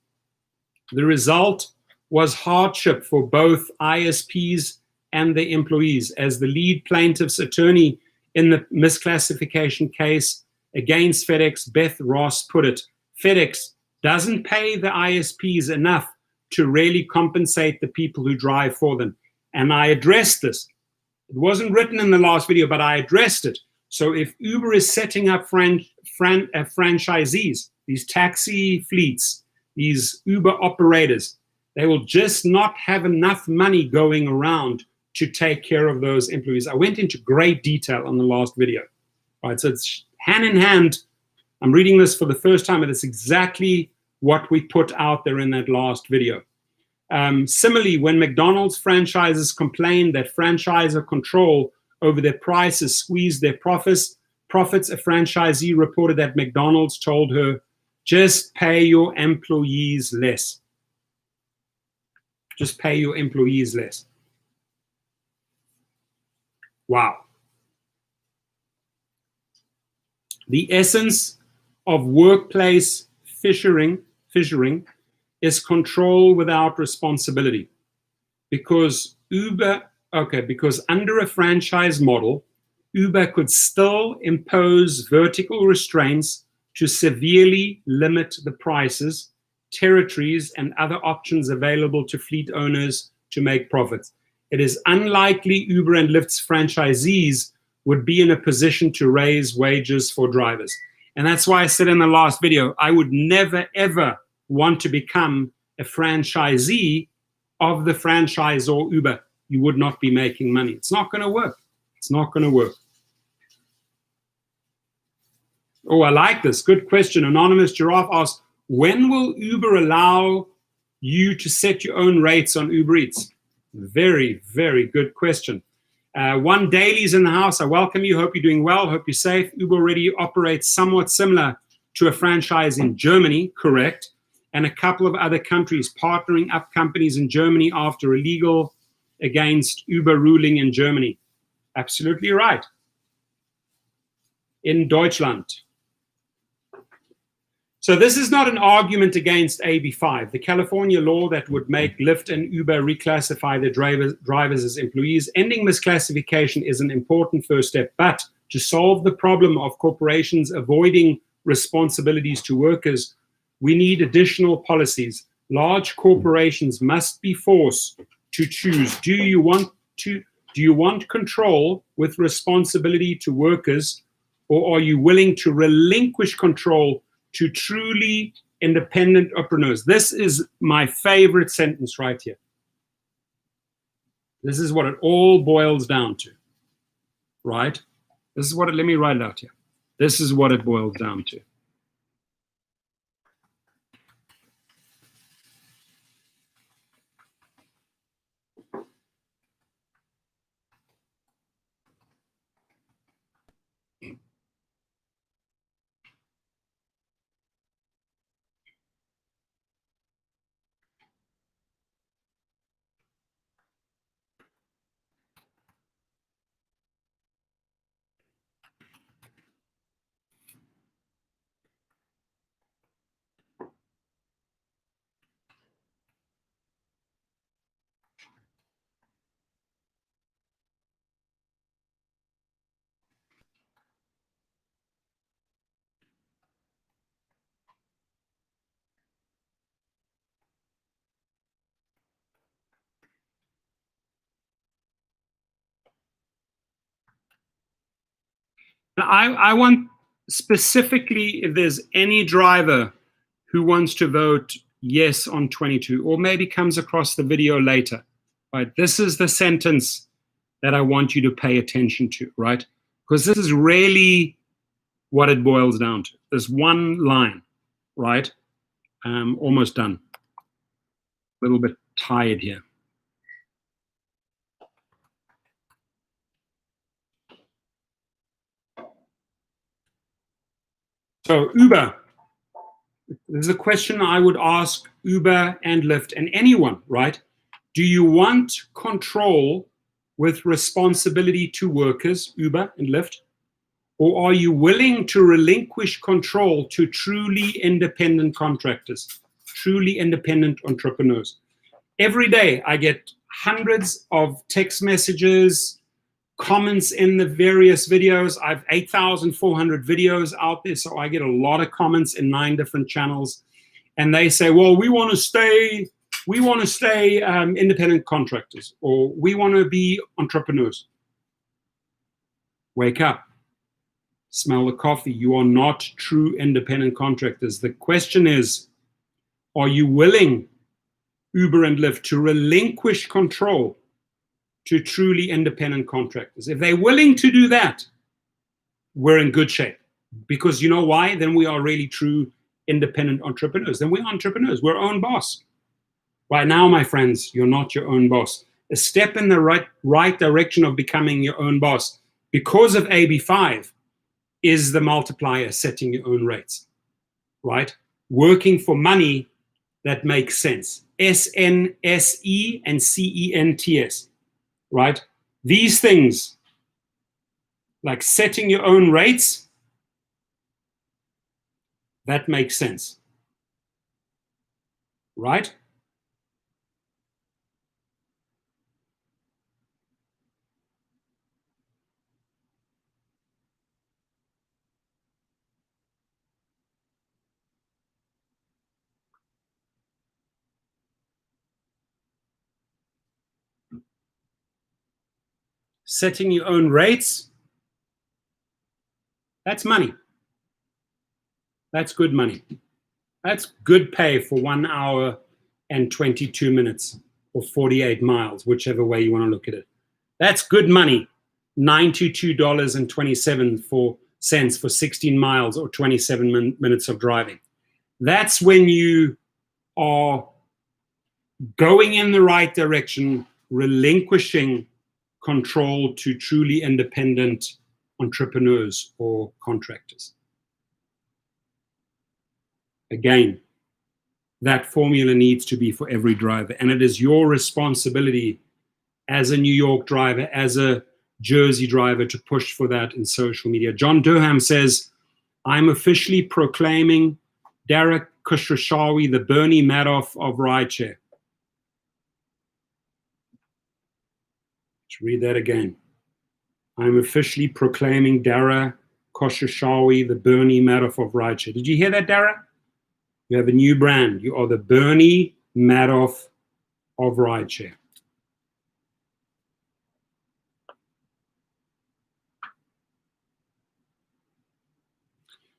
The result was hardship for both ISPs and the employees. As the lead plaintiff's attorney in the misclassification case against FedEx, Beth Ross, put it, FedEx doesn't pay the ISPs enough to really compensate the people who drive for them. And I addressed this. It wasn't written in the last video, but I addressed it. So if Uber is setting up franchisees, these taxi fleets, these Uber operators, they will just not have enough money going around to take care of those employees. I went into great detail on the last video. All right, so it's hand in hand. I'm reading this for the first time, and it's exactly what we put out there in that last video. Similarly, when McDonald's franchises complained that franchisor control over their prices squeezed their profits, a franchisee reported that McDonald's told her, just pay your employees less. Just pay your employees less. Wow. The essence of workplace fissuring is control without responsibility. Because under a franchise model, Uber could still impose vertical restraints to severely limit the prices, territories, and other options available to fleet owners to make profits. It is unlikely Uber and Lyft's franchisees would be in a position to raise wages for drivers. And that's why I said in the last video, I would never, ever want to become a franchisee of the franchisor Uber. You would not be making money. It's not going to work. It's not going to work. Oh, I like this. Good question. Anonymous Giraffe asks, when will Uber allow you to set your own rates on Ubereats? Very, very good question. One Daily's in the house. I welcome you. Hope you're doing well. Hope you're safe. Uber already operates somewhat similar to a franchise in Germany, correct? And a couple of other countries partnering up companies in Germany after a legal against Uber ruling in Germany. Absolutely right. In Deutschland. So this is not an argument against AB5, the California law that would make Lyft and Uber reclassify their drivers as employees. Ending misclassification is an important first step, but to solve the problem of corporations avoiding responsibilities to workers, we need additional policies. Large corporations must be forced to choose. Do you want control with responsibility to workers, or are you willing to relinquish control to truly independent entrepreneurs? This is my favorite sentence right here. This is what it all boils down to, right? This is what let me write it out here. This is what it boils down to. I want specifically if there's any driver who wants to vote yes on 22, or maybe comes across the video later, right? This is the sentence that I want you to pay attention to, right? Because this is really what it boils down to. There's one line, right? Almost done. A little bit tired here. So Uber, there's a question I would ask Uber and Lyft and anyone, right? Do you want control with responsibility to workers, Uber and Lyft? Or are you willing to relinquish control to truly independent contractors, truly independent entrepreneurs? Every day I get hundreds of text messages, comments in the various videos. I have 8,400 videos out there, so I get a lot of comments in 9 different channels. And they say, well, we want to stay independent contractors, or we want to be entrepreneurs. Wake up. Smell the coffee. You are not true independent contractors. The question is, are you willing, Uber and Lyft, to relinquish control to truly independent contractors? If they're willing to do that, we're in good shape. Because you know why? Then we are really true independent entrepreneurs. Then we're entrepreneurs. We're our own boss. Right now, my friends, you're not your own boss. A step in the right direction of becoming your own boss, because of AB5, is the multiplier, setting your own rates, right? Working for money that makes sense. SNSE and CENTS, right? These things, like setting your own rates, that makes sense, right? Setting your own rates That's money. That's good money. That's good pay for 1 hour and 22 minutes or 48 miles, whichever way you want to look at it. That's good money. $92.27 for 16 miles or 27 minutes of driving. That's when you are going in the right direction, relinquishing control to truly independent entrepreneurs or contractors. Again, that formula needs to be for every driver, and it is your responsibility as a New York driver, as a Jersey driver, to push for that in social media. John Durham says, I'm officially proclaiming Derek Khosrowshahi the Bernie Madoff of rideshare. Let's read that again. I'm officially proclaiming Dara Khosrowshahi the Bernie Madoff of rideshare. Did you hear that, Dara? You have a new brand. You are the Bernie Madoff of rideshare.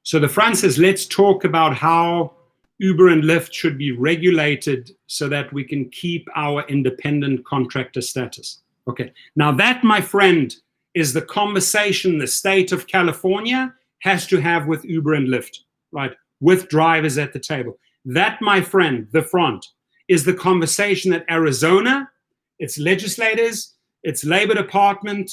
So the front says, let's talk about how Uber and Lyft should be regulated so that we can keep our independent contractor status. Okay, now that, my friend, is the conversation the state of California has to have with Uber and Lyft, right? With drivers at the table. That, my friend, the front, is the conversation that Arizona, its legislators, its Labor Department,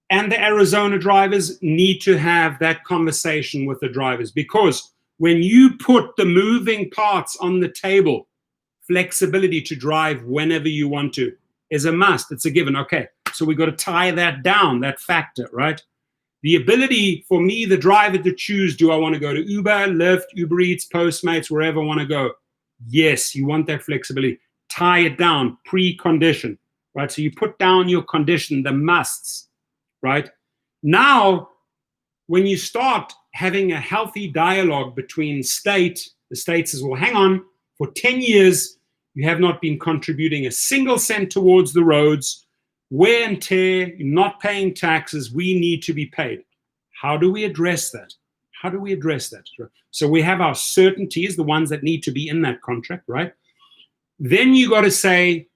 and the Arizona drivers need to have that conversation with the drivers. Because when you put the moving parts on the table, flexibility to drive whenever you want to is a must. It's a given. Okay, so we got to tie that down, that factor, right? The ability for me, the driver, to choose, do I want to go to Uber, Lyft, Ubereats, Postmates, wherever I want to go? Yes, you want that flexibility. Tie it down, precondition, right? So you put down your condition, the musts, right? Now, when you start having a healthy dialogue between the state says, well, hang on, for 10 years, you have not been contributing a single cent towards the roads, wear and tear, you're not paying taxes, we need to be paid. How do we address that? How do we address that? So we have our certainties, the ones that need to be in that contract, right? Then you got to say,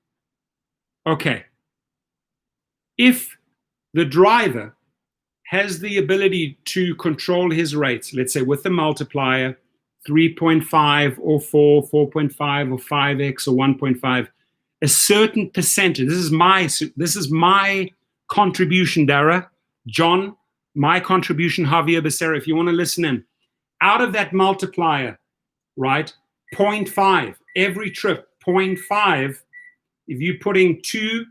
okay, if the driver has the ability to control his rates, let's say with the multiplier, 3.5 or 4, 4.5 or 5x or 1.5, a certain percentage. This is my contribution, Dara, John, my contribution, Javier Becerra, if you want to listen in. Out of that multiplier, right, 0.5, every trip, 0.5, if you put in 2,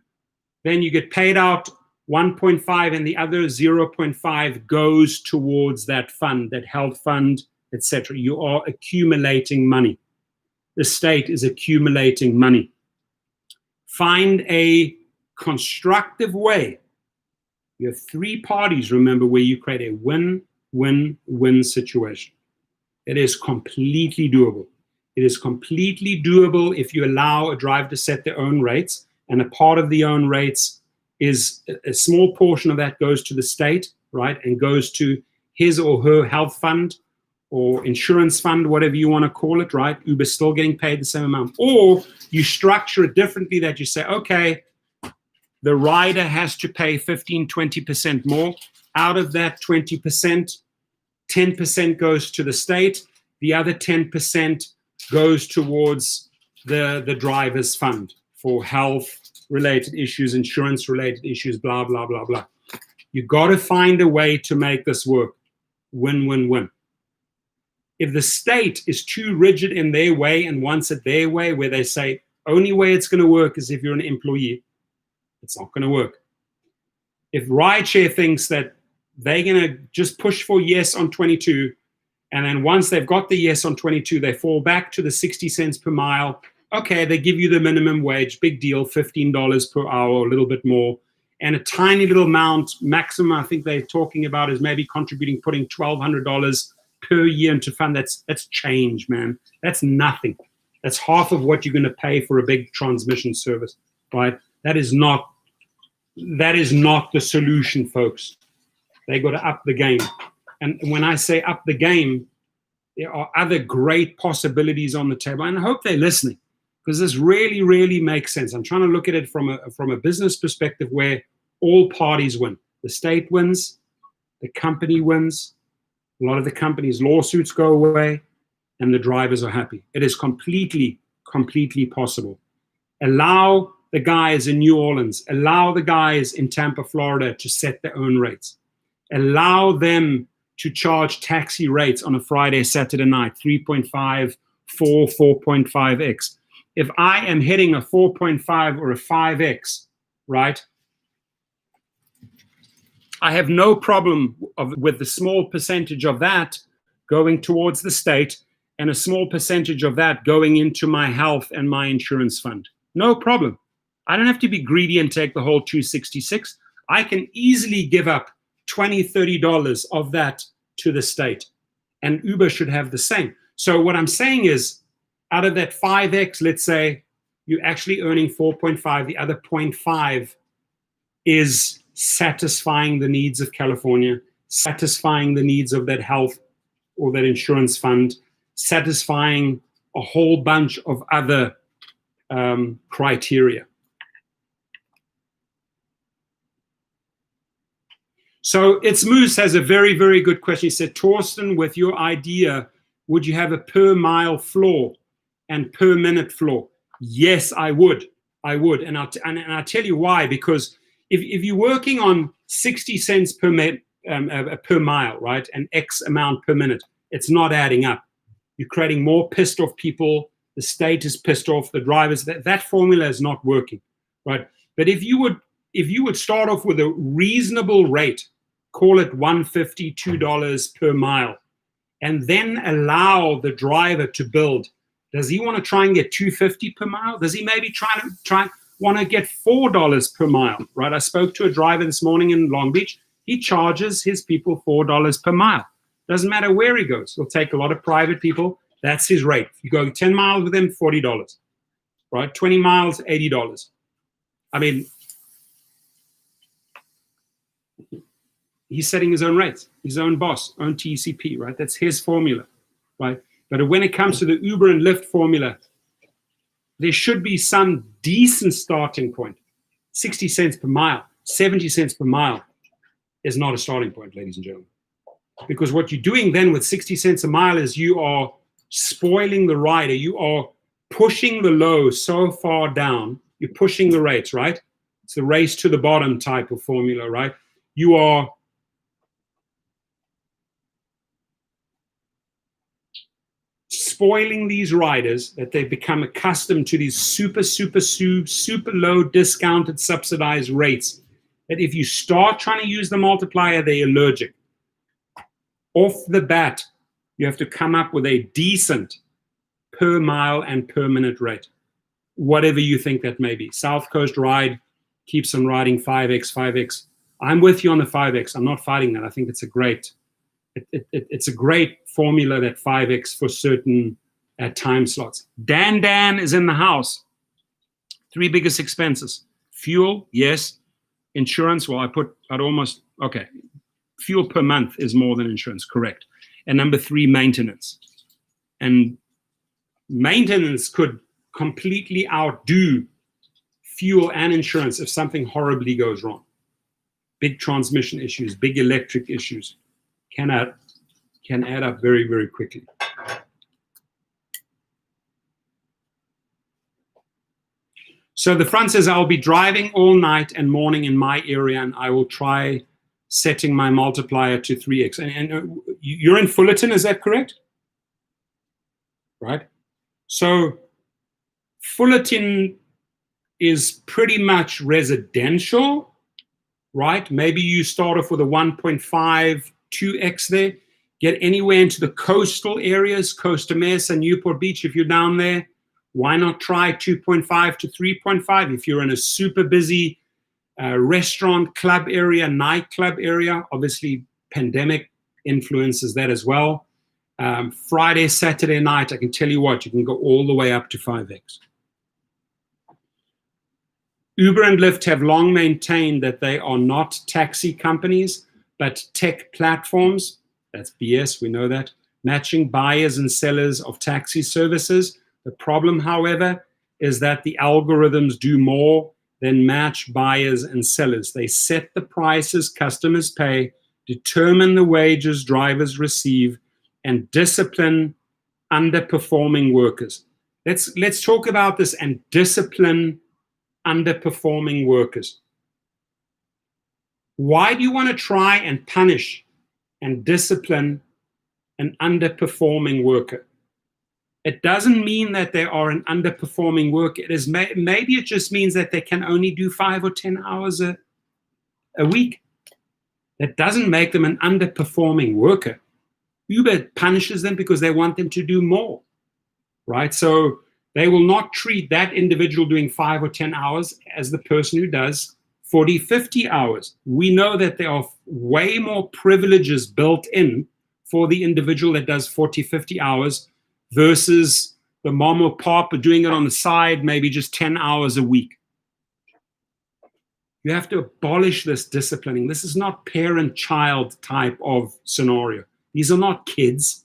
then you get paid out 1.5, and the other 0.5 goes towards that fund, that health fund, etc. You are accumulating money. The state is accumulating money. Find a constructive way. You have 3 parties, remember, where you create a win-win-win situation. It is completely doable. It is completely doable if you allow a driver to set their own rates, and a part of the own rates is a small portion of that goes to the state, right, and goes to his or her health fund or insurance fund, whatever you want to call it, right? Uber's still getting paid the same amount. Or you structure it differently, that you say, okay, the rider has to pay 15, 20% more. Out of that 20%, 10% goes to the state. The other 10% goes towards the driver's fund for health-related issues, insurance-related issues, blah, blah, blah, blah. You got to find a way to make this work. Win-win-win. If the state is too rigid in their way and wants it their way, where they say, only way it's going to work is if you're an employee, it's not going to work. If rideshare thinks that they're going to just push for yes on 22, and then once they've got the yes on 22, they fall back to the 60 cents per mile. Okay, they give you the minimum wage, big deal, $15 per hour, a little bit more, and a tiny little amount, maximum I think they're talking about is maybe contributing, putting $1,200 per year into fund. That's change, man. That's nothing. That's half of what you're going to pay for a big transmission service, right? That is not the solution, folks. They got to up the game. And when I say up the game, there are other great possibilities on the table. And I hope they're listening, because this really, really makes sense. I'm trying to look at it from a business perspective where all parties win. The state wins, the company wins, a lot of the company's lawsuits go away, and the drivers are happy. It is completely, completely possible. Allow the guys in New Orleans, allow the guys in Tampa, Florida to set their own rates. Allow them to charge taxi rates on a Friday, Saturday night, 3.5, 4, 4.5x. If I am hitting a 4.5 or a 5x, right, I have no problem with the small percentage of that going towards the state and a small percentage of that going into my health and my insurance fund. No problem. I don't have to be greedy and take the whole 266. I can easily give up $20, $30 of that to the state. And Uber should have the same. So what I'm saying is, out of that 5x, let's say you're actually earning 4.5, the other 0.5 is satisfying the needs of California, satisfying the needs of that health or that insurance fund, satisfying a whole bunch of other criteria. So It's Moose has a very, very good question. He said, Torsten, with your idea, would you have a per mile floor and per minute floor? Yes, I would. I would. And I'll tell you why. Because if you're working on 60 cents per mile, right, and X amount per minute, it's not adding up. You're creating more pissed off people. The state is pissed off. The drivers. That formula is not working, right? But if you would start off with a reasonable rate, call it $1.50, $2 per mile, and then allow the driver to build. Does he want to try and get $2.50 per mile? Does he maybe want to get $4 per mile, right? I spoke to a driver this morning in Long Beach. He charges his people $4 per mile. Doesn't matter where he goes. He'll take a lot of private people. That's his rate. If you go 10 miles with him, $40, right? 20 miles, $80. I mean, he's setting his own rates, his own boss, own TCP, right? That's his formula, right? But when it comes to the Uber and Lyft formula, there should be some decent starting point. 60 cents per mile, 70 cents per mile is not a starting point, ladies and gentlemen. Because what you're doing then with 60 cents a mile is you are spoiling the rider. You are pushing the low so far down. You're pushing the rates, right? It's the race to the bottom type of formula, right? You are spoiling these riders that they've become accustomed to these super low discounted subsidized rates, that if you start trying to use the multiplier, they're allergic. Off the bat, you have to come up with a decent per mile and per minute rate, whatever you think that may be. South Coast ride keeps on riding 5x. I'm with you on the 5x. I'm not fighting that. I think it's a great formula, that 5x for certain time slots. Dan is in the house. 3 biggest expenses. Fuel, yes. Insurance, well, okay. Fuel per month is more than insurance, correct. And number 3, maintenance. And maintenance could completely outdo fuel and insurance if something horribly goes wrong. Big transmission issues, big electric issues can add up very, very quickly. So the front says, I'll be driving all night and morning in my area, and I will try setting my multiplier to 3x. And you're in Fullerton, is that correct? Right? So Fullerton is pretty much residential, right? Maybe you start off with a 1.5, 2x there. Get anywhere into the coastal areas, Costa Mesa, Newport Beach, if you're down there. Why not try 2.5 to 3.5 if you're in a super busy restaurant, club area, nightclub area? Obviously, pandemic influences that as well. Friday, Saturday night, I can tell you what, you can go all the way up to 5x. Uber and Lyft have long maintained that they are not taxi companies, but tech platforms. That's BS, we know that. Matching buyers and sellers of taxi services. The problem, however, is that the algorithms do more than match buyers and sellers. They set the prices customers pay, determine the wages drivers receive, and discipline underperforming workers. Let's talk about this and discipline underperforming workers. Why do you want to try and punish and discipline an underperforming worker? It doesn't mean that they are an underperforming worker. It is maybe it just means that they can only do 5 or 10 hours a week. That doesn't make them an underperforming worker. Uber punishes them because they want them to do more, right? So they will not treat that individual doing 5 or 10 hours as the person who does 40, 50 hours. We know that there are way more privileges built in for the individual that does 40, 50 hours versus the mom or pop doing it on the side, maybe just 10 hours a week. You have to abolish this disciplining. This is not parent-child type of scenario. These are not kids.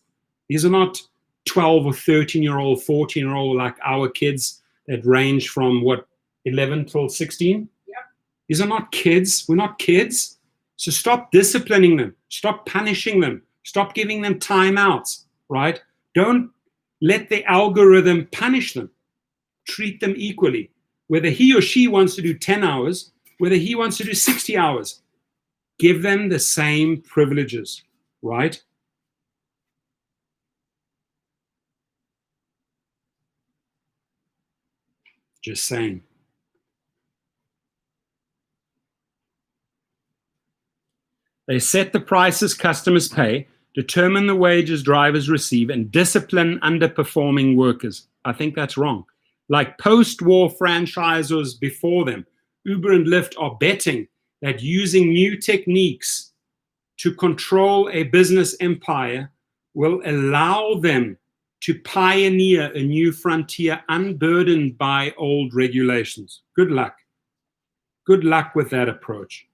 These are not 12 or 13-year-old, 14-year-old like our kids that range from, 11 till 16? Yep. These are not kids. We're not kids. So stop disciplining them. Stop punishing them. Stop giving them timeouts, right? Don't let the algorithm punish them. Treat them equally. Whether he or she wants to do 10 hours, whether he wants to do 60 hours, give them the same privileges, right? Just saying. They set the prices customers pay, determine the wages drivers receive, and discipline underperforming workers. I think that's wrong. Like post-war franchisors before them, Uber and Lyft are betting that using new techniques to control a business empire will allow them to pioneer a new frontier unburdened by old regulations. Good luck. Good luck with that approach.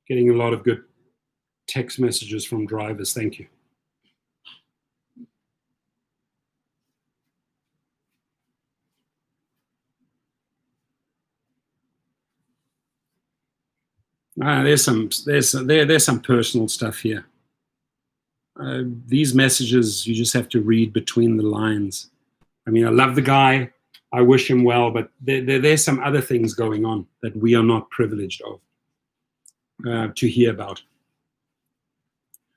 Getting a lot of good text messages from drivers. Thank you. There's some personal stuff here. These messages you just have to read between the lines. I mean, I love the guy. I wish him well, but there's some other things going on that we are not privileged of to hear about.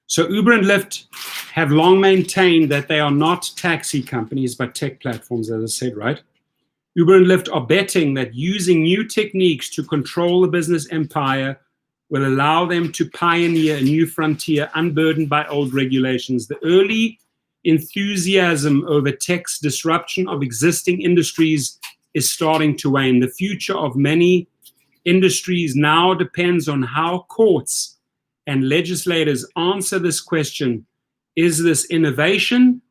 So Uber and Lyft have long maintained that they are not taxi companies, but tech platforms, as I said, right? Uber and Lyft are betting that using new techniques to control the business empire will allow them to pioneer a new frontier unburdened by old regulations. The early enthusiasm over tech's disruption of existing industries is starting to wane. The future of many industries now depends on how courts and legislators answer this question: is this innovation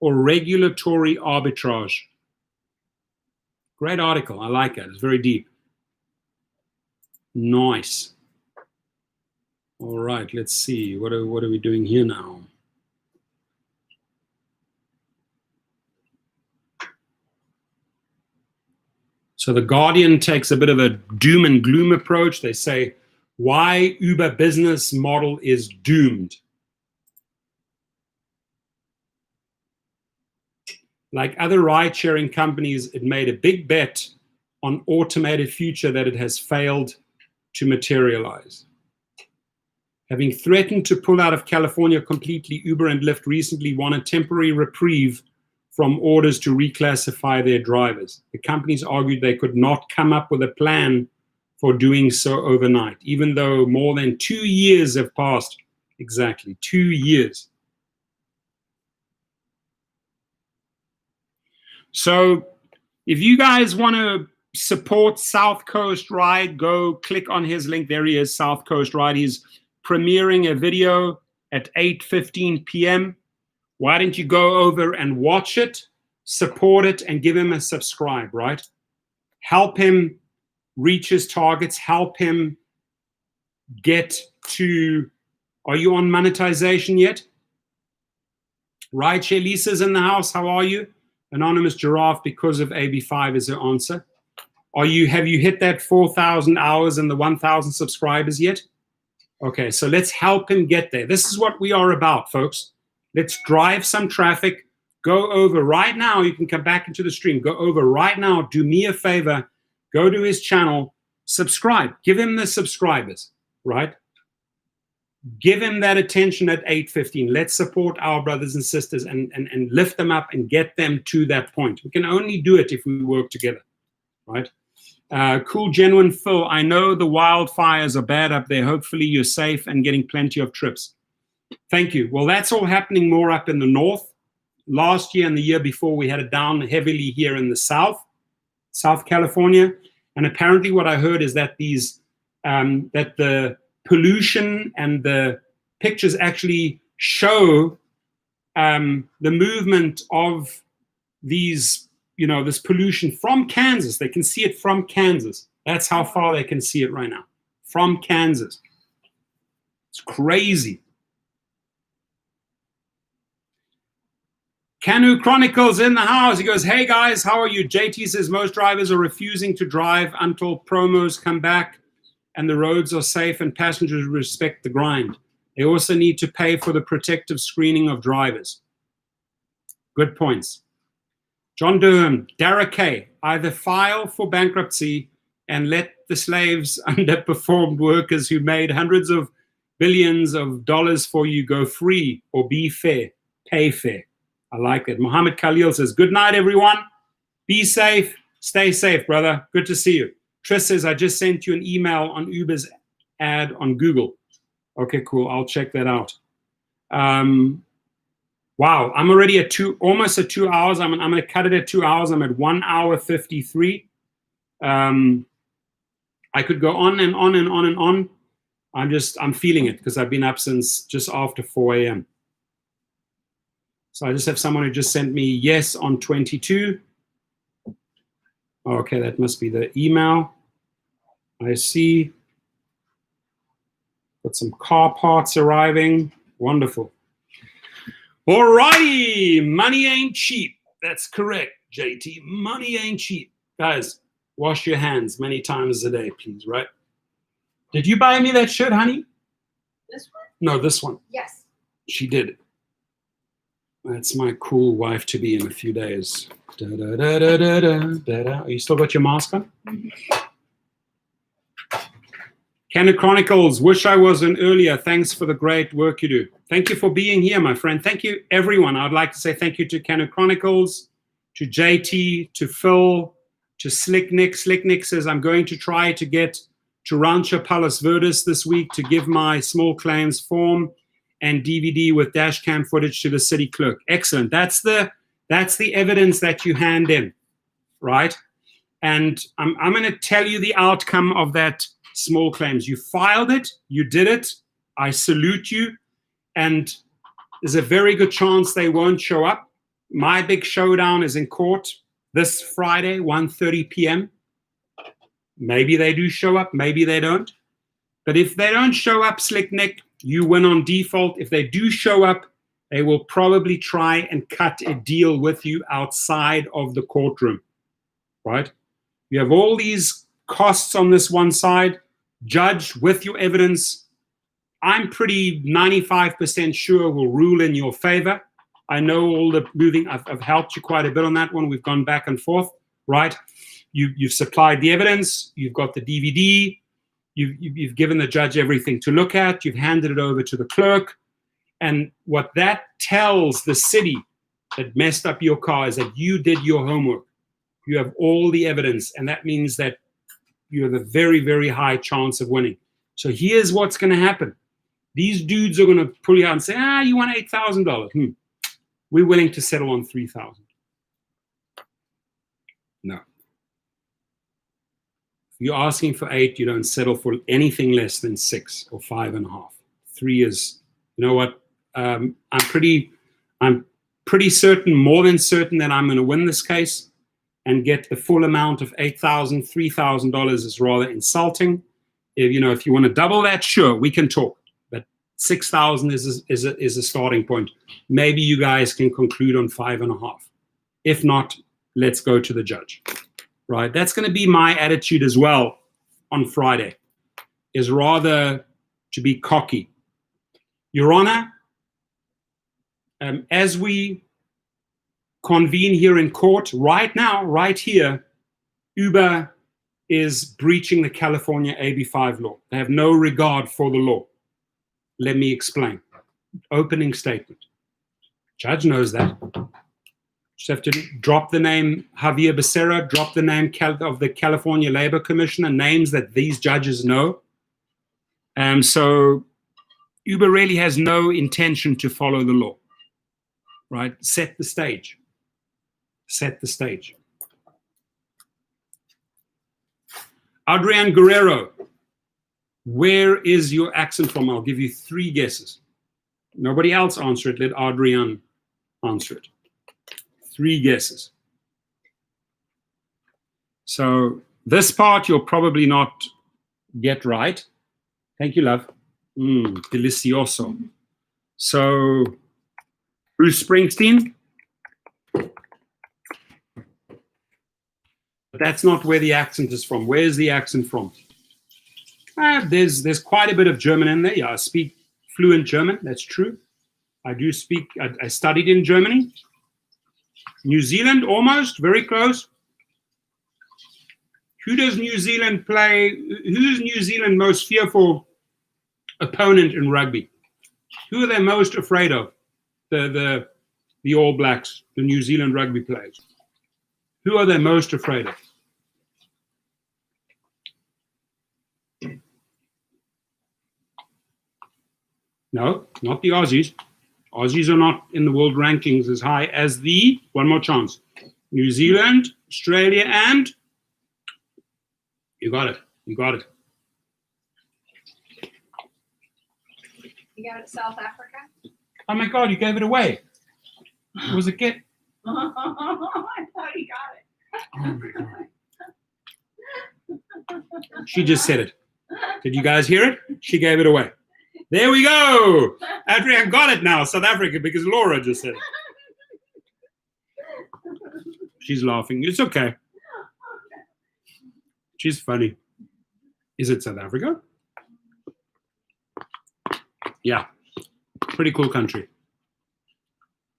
or regulatory arbitrage? Great article. I like it. It's very deep. Nice. All right, let's see. What are we doing here now? So the Guardian takes a bit of a doom and gloom approach. They say why Uber business model is doomed. Like other ride-sharing companies, it made a big bet on automated future that it has failed to materialize. Having threatened to pull out of California completely, Uber and Lyft recently won a temporary reprieve from orders to reclassify their drivers. The companies argued they could not come up with a plan for doing so overnight, even though more than 2 years have passed Exactly. 2 years. So if you guys want to support South Coast Ride, go click on his link. There he is, South Coast Ride. He's premiering a video at 8:15 p.m. Why don't you go over and watch it, support it, and give him a subscribe, right? Help him reach his targets. Help him get to, are you on monetization yet? Rideshare Lisa's in the house. How are you? Anonymous Giraffe, because of AB5 is her answer. Have you hit that 4,000 hours and the 1,000 subscribers yet? Okay, so let's help him get there. This is what we are about, folks. Let's drive some traffic. Go over right now. You can come back into the stream. Go over right now. Do me a favor. Go to his channel. Subscribe. Give him the subscribers, right? Give him that attention at 8:15. Let's support our brothers and sisters and lift them up and get them to that point. We can only do it if we work together, right? Cool, genuine Phil. I know the wildfires are bad up there. Hopefully you're safe and getting plenty of trips. Thank you. Well, that's all happening more up in the north. Last year and the year before, we had it down heavily here in the South California. And apparently what I heard is that that the pollution and the pictures actually show the movement of these, this pollution from Kansas. They can see it from Kansas. That's how far they can see it right now, from Kansas. It's crazy. Canoe Chronicles in the house. He goes, hey guys, how are you? JT says most drivers are refusing to drive until promos come back and the roads are safe and passengers respect the grind. They also need to pay for the protective screening of drivers. Good points. John Durham, Dara K, either file for bankruptcy and let the slaves, underperformed workers who made hundreds of billions of dollars for you go free, or be fair, pay fair. I like it. Mohammed Khalil says, good night, everyone. Be safe. Stay safe, brother. Good to see you. Tris says, I just sent you an email on Uber's ad on Google. Okay, cool. I'll check that out. Wow, I'm already at almost at 2 hours. I'm going to cut it at 2 hours. I'm at 1 hour 53. I could go on and on and on and on. I'm feeling it because I've been up since just after 4 a.m. So I just have someone who just sent me yes on 22. Okay, that must be the email. I see. Got some car parts arriving. Wonderful. All righty. Money ain't cheap. That's correct, JT. Money ain't cheap. Guys, wash your hands many times a day, please, right? Did you buy me that shirt, honey? This one? No, this one. Yes. She did. That's my cool wife to be in a few days. Da, da, da, da, da, da, da, da. You still got your mask on? Canon Chronicles, wish I was in earlier. Thanks for the great work you do. Thank you for being here, my friend. Thank you, everyone. I'd like to say thank you to Canon Chronicles, to JT, to Phil, to Slick Nick. Slick Nick says, I'm going to try to get to Rancho Palos Verdes this week to give my small claims form and DVD with dash cam footage to the city clerk. Excellent. That's the evidence that you hand in, right? And I'm going to tell you the outcome of that small claims. You filed it. You did it. I salute you. And there's a very good chance they won't show up. My big showdown is in court this Friday, 1:30 p.m. Maybe they do show up. Maybe they don't. But if they don't show up, Slick Nick, you win on default. If they do show up, they will probably try and cut a deal with you outside of the courtroom, right? You have all these costs on this one side. Judge with your evidence. I'm pretty 95% sure will rule in your favor. I know all the moving. I've helped you quite a bit on that one. We've gone back and forth, right? You've supplied the evidence. You've got the DVD. You've given the judge everything to look at. You've handed it over to the clerk. And what that tells the city that messed up your car is that you did your homework. You have all the evidence. And that means that you have a very, very high chance of winning. So here's what's going to happen. These dudes are going to pull you out and say, you want $8,000. We're willing to settle on $3,000. No. If you're asking for 8, you don't settle for anything less than 6 or 5.5. 3 is, you know what? I'm pretty certain, more than certain, that I'm going to win this case and get the full amount of $8,000. $3,000 is rather insulting. If you want to double that, sure, we can talk. But 6,000 is a starting point. Maybe you guys can conclude on 5.5. If not, let's go to the judge. Right? That's going to be my attitude as well on Friday, is rather to be cocky. Your Honor, as we convene here in court right now, right here, Uber is breaching the California AB5 law. They have no regard for the law. Let me explain. Opening statement. Judge knows that. Just have to drop the name Javier Becerra, drop the name of the California Labor Commissioner, names that these judges know. So Uber really has no intention to follow the law. Right? Set the stage. Set the stage. Adrian Guerrero, where is your accent from? I'll give you 3 guesses. Nobody else answer it. Let Adrian answer it. 3 guesses. So this part you'll probably not get right. Thank you, love. Delicioso. So Bruce Springsteen. But that's not where the accent is from. Where's the accent from? There's quite a bit of German in there. Yeah, I speak fluent German. That's true. I do speak. I studied in Germany. New Zealand, almost. Very close. Who does New Zealand play? Who's New Zealand's most fearful opponent in rugby? Who are they most afraid of? The All Blacks, the New Zealand rugby players. Who are they most afraid of? No, not the Aussies. Aussies are not in the world rankings as high as one more chance, New Zealand, Australia, and you got it. You got it. You got it, South Africa? Oh my God, you gave it away. Was it get? I thought you got it. Oh my God. She just said it. Did you guys hear it? She gave it away. There we go. Adrian got it now, South Africa, because Laura just said it. She's laughing. It's okay. She's funny. Is it South Africa? Yeah. Pretty cool country.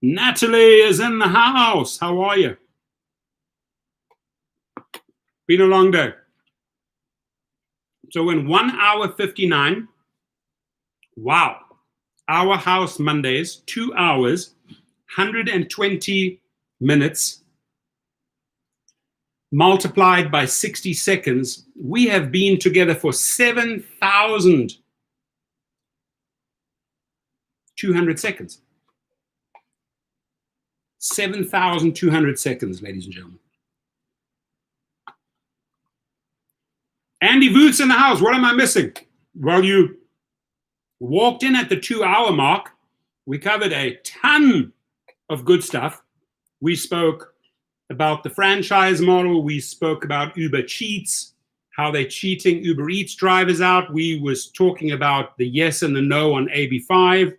Natalie is in the house. How are you? Been a long day. So in 1 hour 59, wow. Our house Mondays, 2 hours, 120 minutes, multiplied by 60 seconds, we have been together for 7,200 seconds. 7,200 seconds, ladies and gentlemen. Andy Voot's in the house. What am I missing? Well, you walked in at the 2 hour mark. We covered a ton of good stuff. We spoke about the franchise model. We spoke about Uber cheats, how they're cheating Ubereats drivers out. We was talking about the yes and the no on AB5.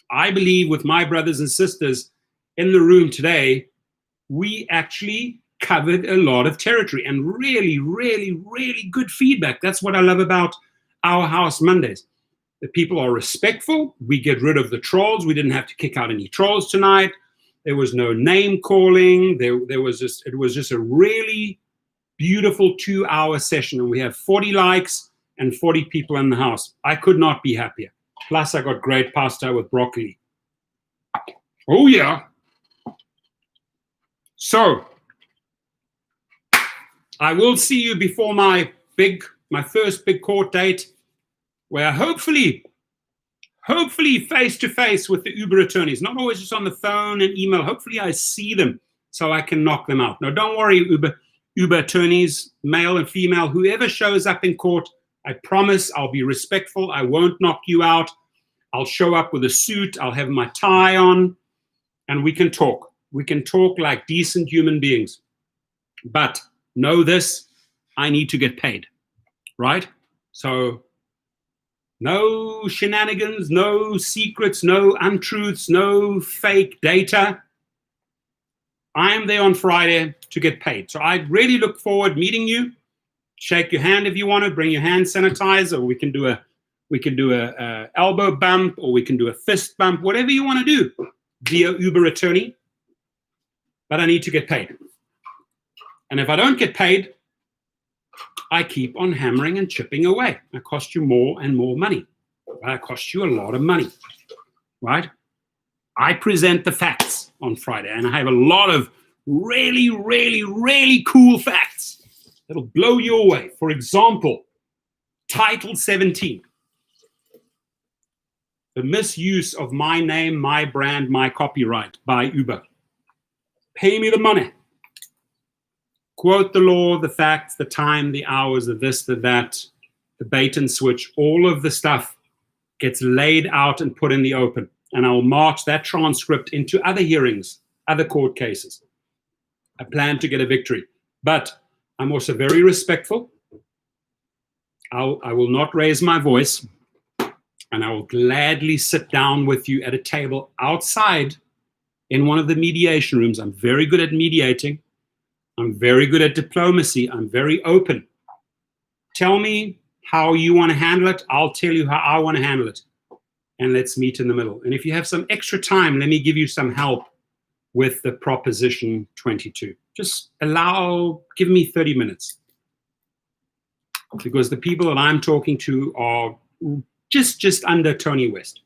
I believe with my brothers and sisters in the room today, we actually covered a lot of territory and really, really, really good feedback. That's what I love about Our House Mondays. The people are respectful. We get rid of the trolls. We didn't have to kick out any trolls tonight. There was no name calling. It was just a really beautiful 2 hour session. And we have 40 likes and 40 people in the house. I could not be happier. Plus I got great pasta with broccoli. Oh yeah. So I will see you before my first big court date, where hopefully hopefully face-to-face with the Uber attorneys, not always just on the phone and email. Hopefully I see them so I can knock them out. No, don't worry, Uber attorneys, male and female, whoever shows up in court, I promise I'll be respectful. I won't knock you out. I'll show up with a suit. I'll have my tie on, and we can talk. We can talk like decent human beings. But know this, I need to get paid, right? So no shenanigans, no secrets, no untruths, no fake data. I am there on Friday to get paid. So I really look forward meeting you. Shake your hand if you want to. Bring your hand sanitizer. Or we can do a elbow bump, or we can do a fist bump. Whatever you want to do, dear Uber attorney. But I need to get paid. And if I don't get paid, I keep on hammering and chipping away. I cost you more and more money. I cost you a lot of money, right? I present the facts on Friday, and I have a lot of really, really, really cool facts that'll blow you away. For example, Title 17. The misuse of my name, my brand, my copyright by Uber. Pay me the money. Quote the law, the facts, the time, the hours, the this, the that, the bait and switch. All of the stuff gets laid out and put in the open. And I'll march that transcript into other hearings, other court cases. I plan to get a victory. But I'm also very respectful. I will not raise my voice. And I will gladly sit down with you at a table outside in one of the mediation rooms. I'm very good at mediating. I'm very good at diplomacy. I'm very open. Tell me how you want to handle it. I'll tell you how I want to handle it. And let's meet in the middle. And if you have some extra time, let me give you some help with the Proposition 22. Just give me 30 minutes. Because the people that I'm talking to are just under Tony West.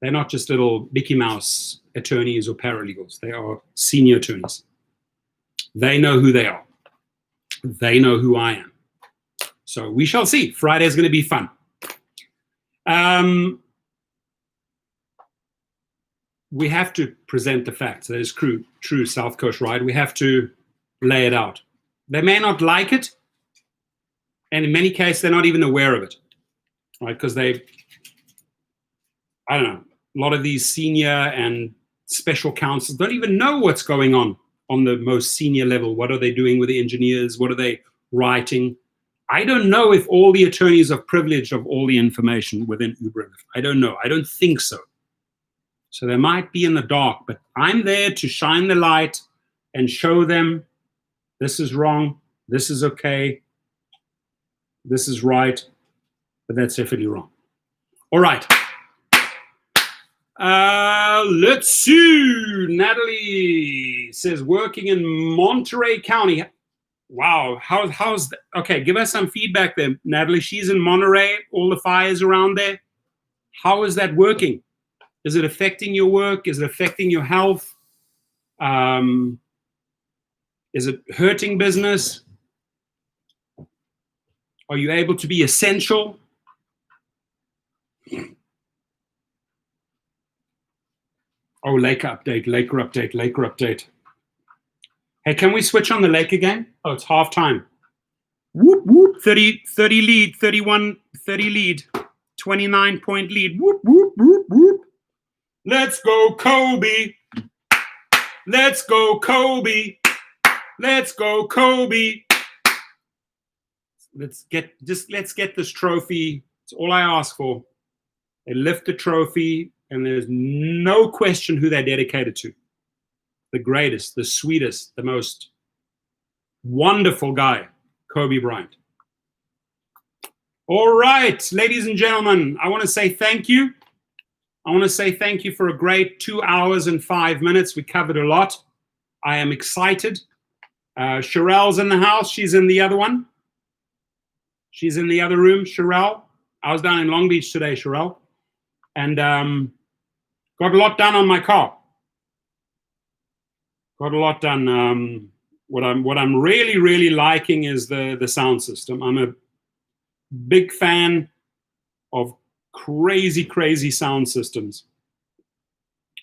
They're not just little Mickey Mouse attorneys or paralegals. They are senior attorneys. They know who they are. They know who I am. So we shall see. Friday is going to be fun. We have to present the facts. That is true South Coast, right? We have to lay it out. They may not like it, and in many cases, they're not even aware of it, right? Because I don't know, a lot of these senior and special counsels don't even know what's going on the most senior level. What are they doing with the engineers? What are they writing? I don't know if all the attorneys are privileged of all the information within Uber. I don't know. I don't think so. So they might be in the dark, but I'm there to shine the light and show them this is wrong, this is okay, this is right, but that's definitely wrong. All right. Let's see. Natalie says working in Monterey County. Wow. How's that? Okay, give us some feedback there, Natalie. She's in Monterey, all the fires around there. How is that working? Is it affecting your work? Is it affecting your health? Is it hurting business? Are you able to be essential? Oh, Laker update. Hey, can we switch on the lake again? Oh, it's half time. Whoop, whoop, 30 lead, 31, 30 lead, 29-point lead. Whoop, whoop, whoop, whoop. Let's go, Kobe. Let's go, Kobe. Let's go, Kobe. Let's get this trophy. It's all I ask for. They lift the trophy, and there's no question who they're dedicated to. The greatest, the sweetest, the most wonderful guy, Kobe Bryant. All right, ladies and gentlemen, I want to say thank you. I want to say thank you for a great 2 hours and 5 minutes. We covered a lot. I am excited. Sherelle's in the house. She's in the other one. She's in the other room, Sherelle. I was down in Long Beach today, Sherelle, and got a lot done on my car. Got a lot done. What I'm really, really liking is the sound system. I'm a big fan of crazy sound systems.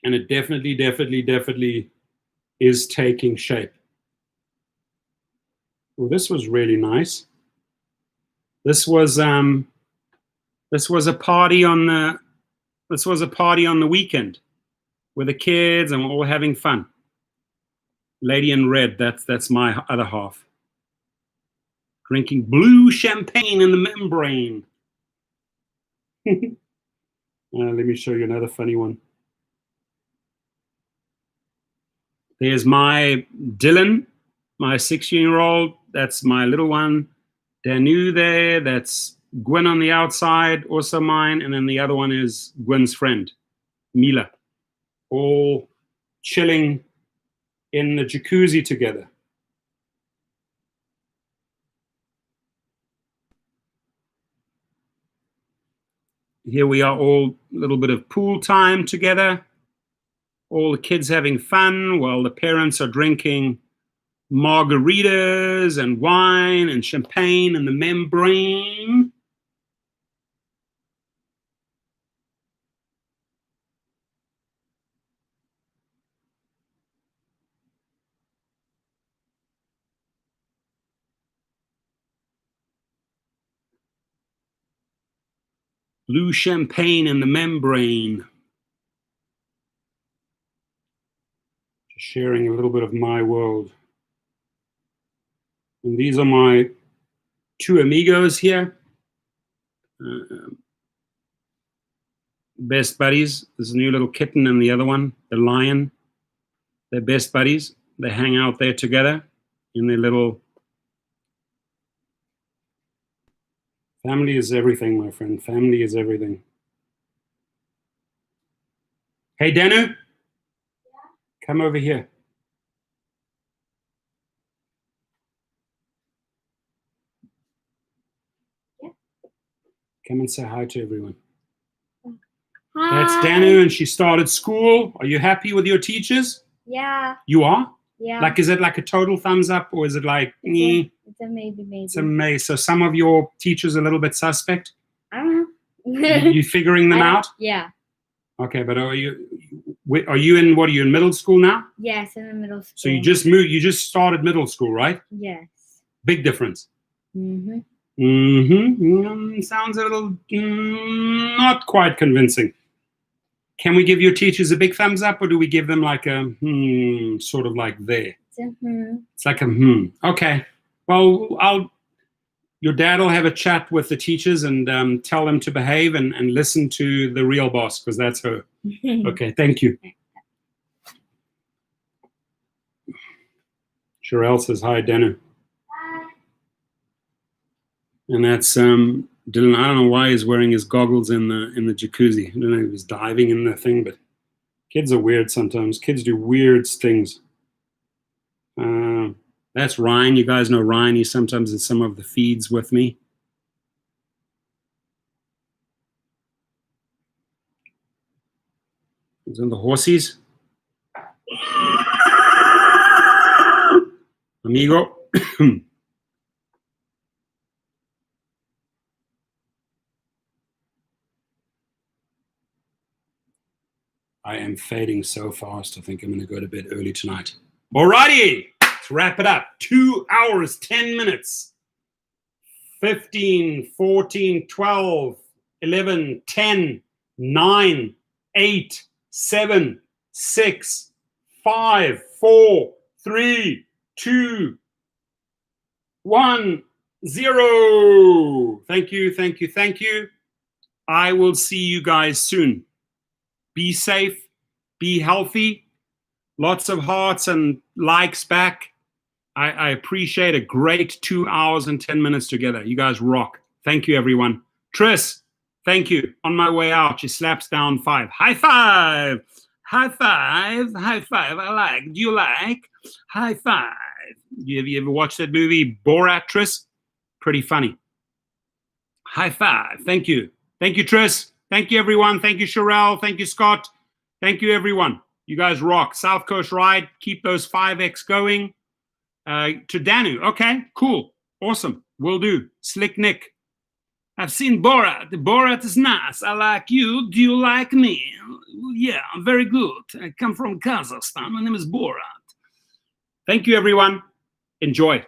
And it definitely is taking shape. Well, this was really nice. This was a party on the weekend with the kids, and we're all having fun. Lady in red, that's my other half. Drinking blue champagne in the membrane. Let me show you another funny one. There's my Dylan, my 16-year-old. That's my little one. Danu there. That's Gwen on the outside, also mine. And then the other one is Gwen's friend, Mila. All chilling in the jacuzzi together. Here we are, all a little bit of pool time together. All the kids having fun while the parents are drinking margaritas and wine and champagne in the membrane. Blue champagne in the membrane. Just sharing a little bit of my world. And these are my two amigos here. Best buddies. There's a new little kitten and the other one, the lion. They're best buddies. They hang out there together in their little... Family is everything, my friend. Family is everything. Hey, Danu? Yeah? Come over here. Yeah. Come and say hi to everyone. Hi. That's Danu, and she started school. Are you happy with your teachers? Yeah. You are? Yeah. Like, is it like a total thumbs up, or is it like, It's a maybe. It's a may. So some of your teachers are a little bit suspect? I don't know. You figuring them out? Yeah. Okay, but are you in, what are you, in middle school now? Yes, in the middle school. So you just started middle school, right? Yes. Big difference. Sounds a little not quite convincing. Can we give your teachers a big thumbs up, or do we give them like a sort of like there? It's like a Okay. Well, your dad will have a chat with the teachers and tell them to behave and listen to the real boss, because that's her. Okay, thank you. Sherelle says hi, Danu. Hi. And that's Dylan. I don't know why he's wearing his goggles in the jacuzzi. I don't know if he's diving in the thing, but kids are weird sometimes. Kids do weird things. That's Ryan. You guys know Ryan. He's sometimes in some of the feeds with me. He's on the horsies. Amigo. I am fading so fast, I think I'm going to go to bed early tonight. Alrighty, let's wrap it up. 2 hours, 10 minutes. 15, 14, 12, 11, 10, 9, 8, 7, 6, 5, 4, 3, 2, 1, 0. Thank you. I will see you guys soon. Be safe, be healthy. Lots of hearts and likes back. I appreciate a great 2 hours and 10 minutes together. You guys rock. Thank you, everyone. Tris, thank you. On my way out, she slaps down 5. High five. High five. High five. I like. Do you like? High five. You ever watched that movie, Borat, Tris? Pretty funny. High five. Thank you. Thank you, Tris. Thank you, everyone. Thank you, Sherelle. Thank you, Scott. Thank you, everyone. You guys rock. South Coast Ride. Keep those 5X going. To Danu. Okay, cool. Awesome. Will do. Slick Nick. I've seen Borat. Borat is nice. I like you. Do you like me? Yeah, I'm very good. I come from Kazakhstan. My name is Borat. Thank you, everyone. Enjoy.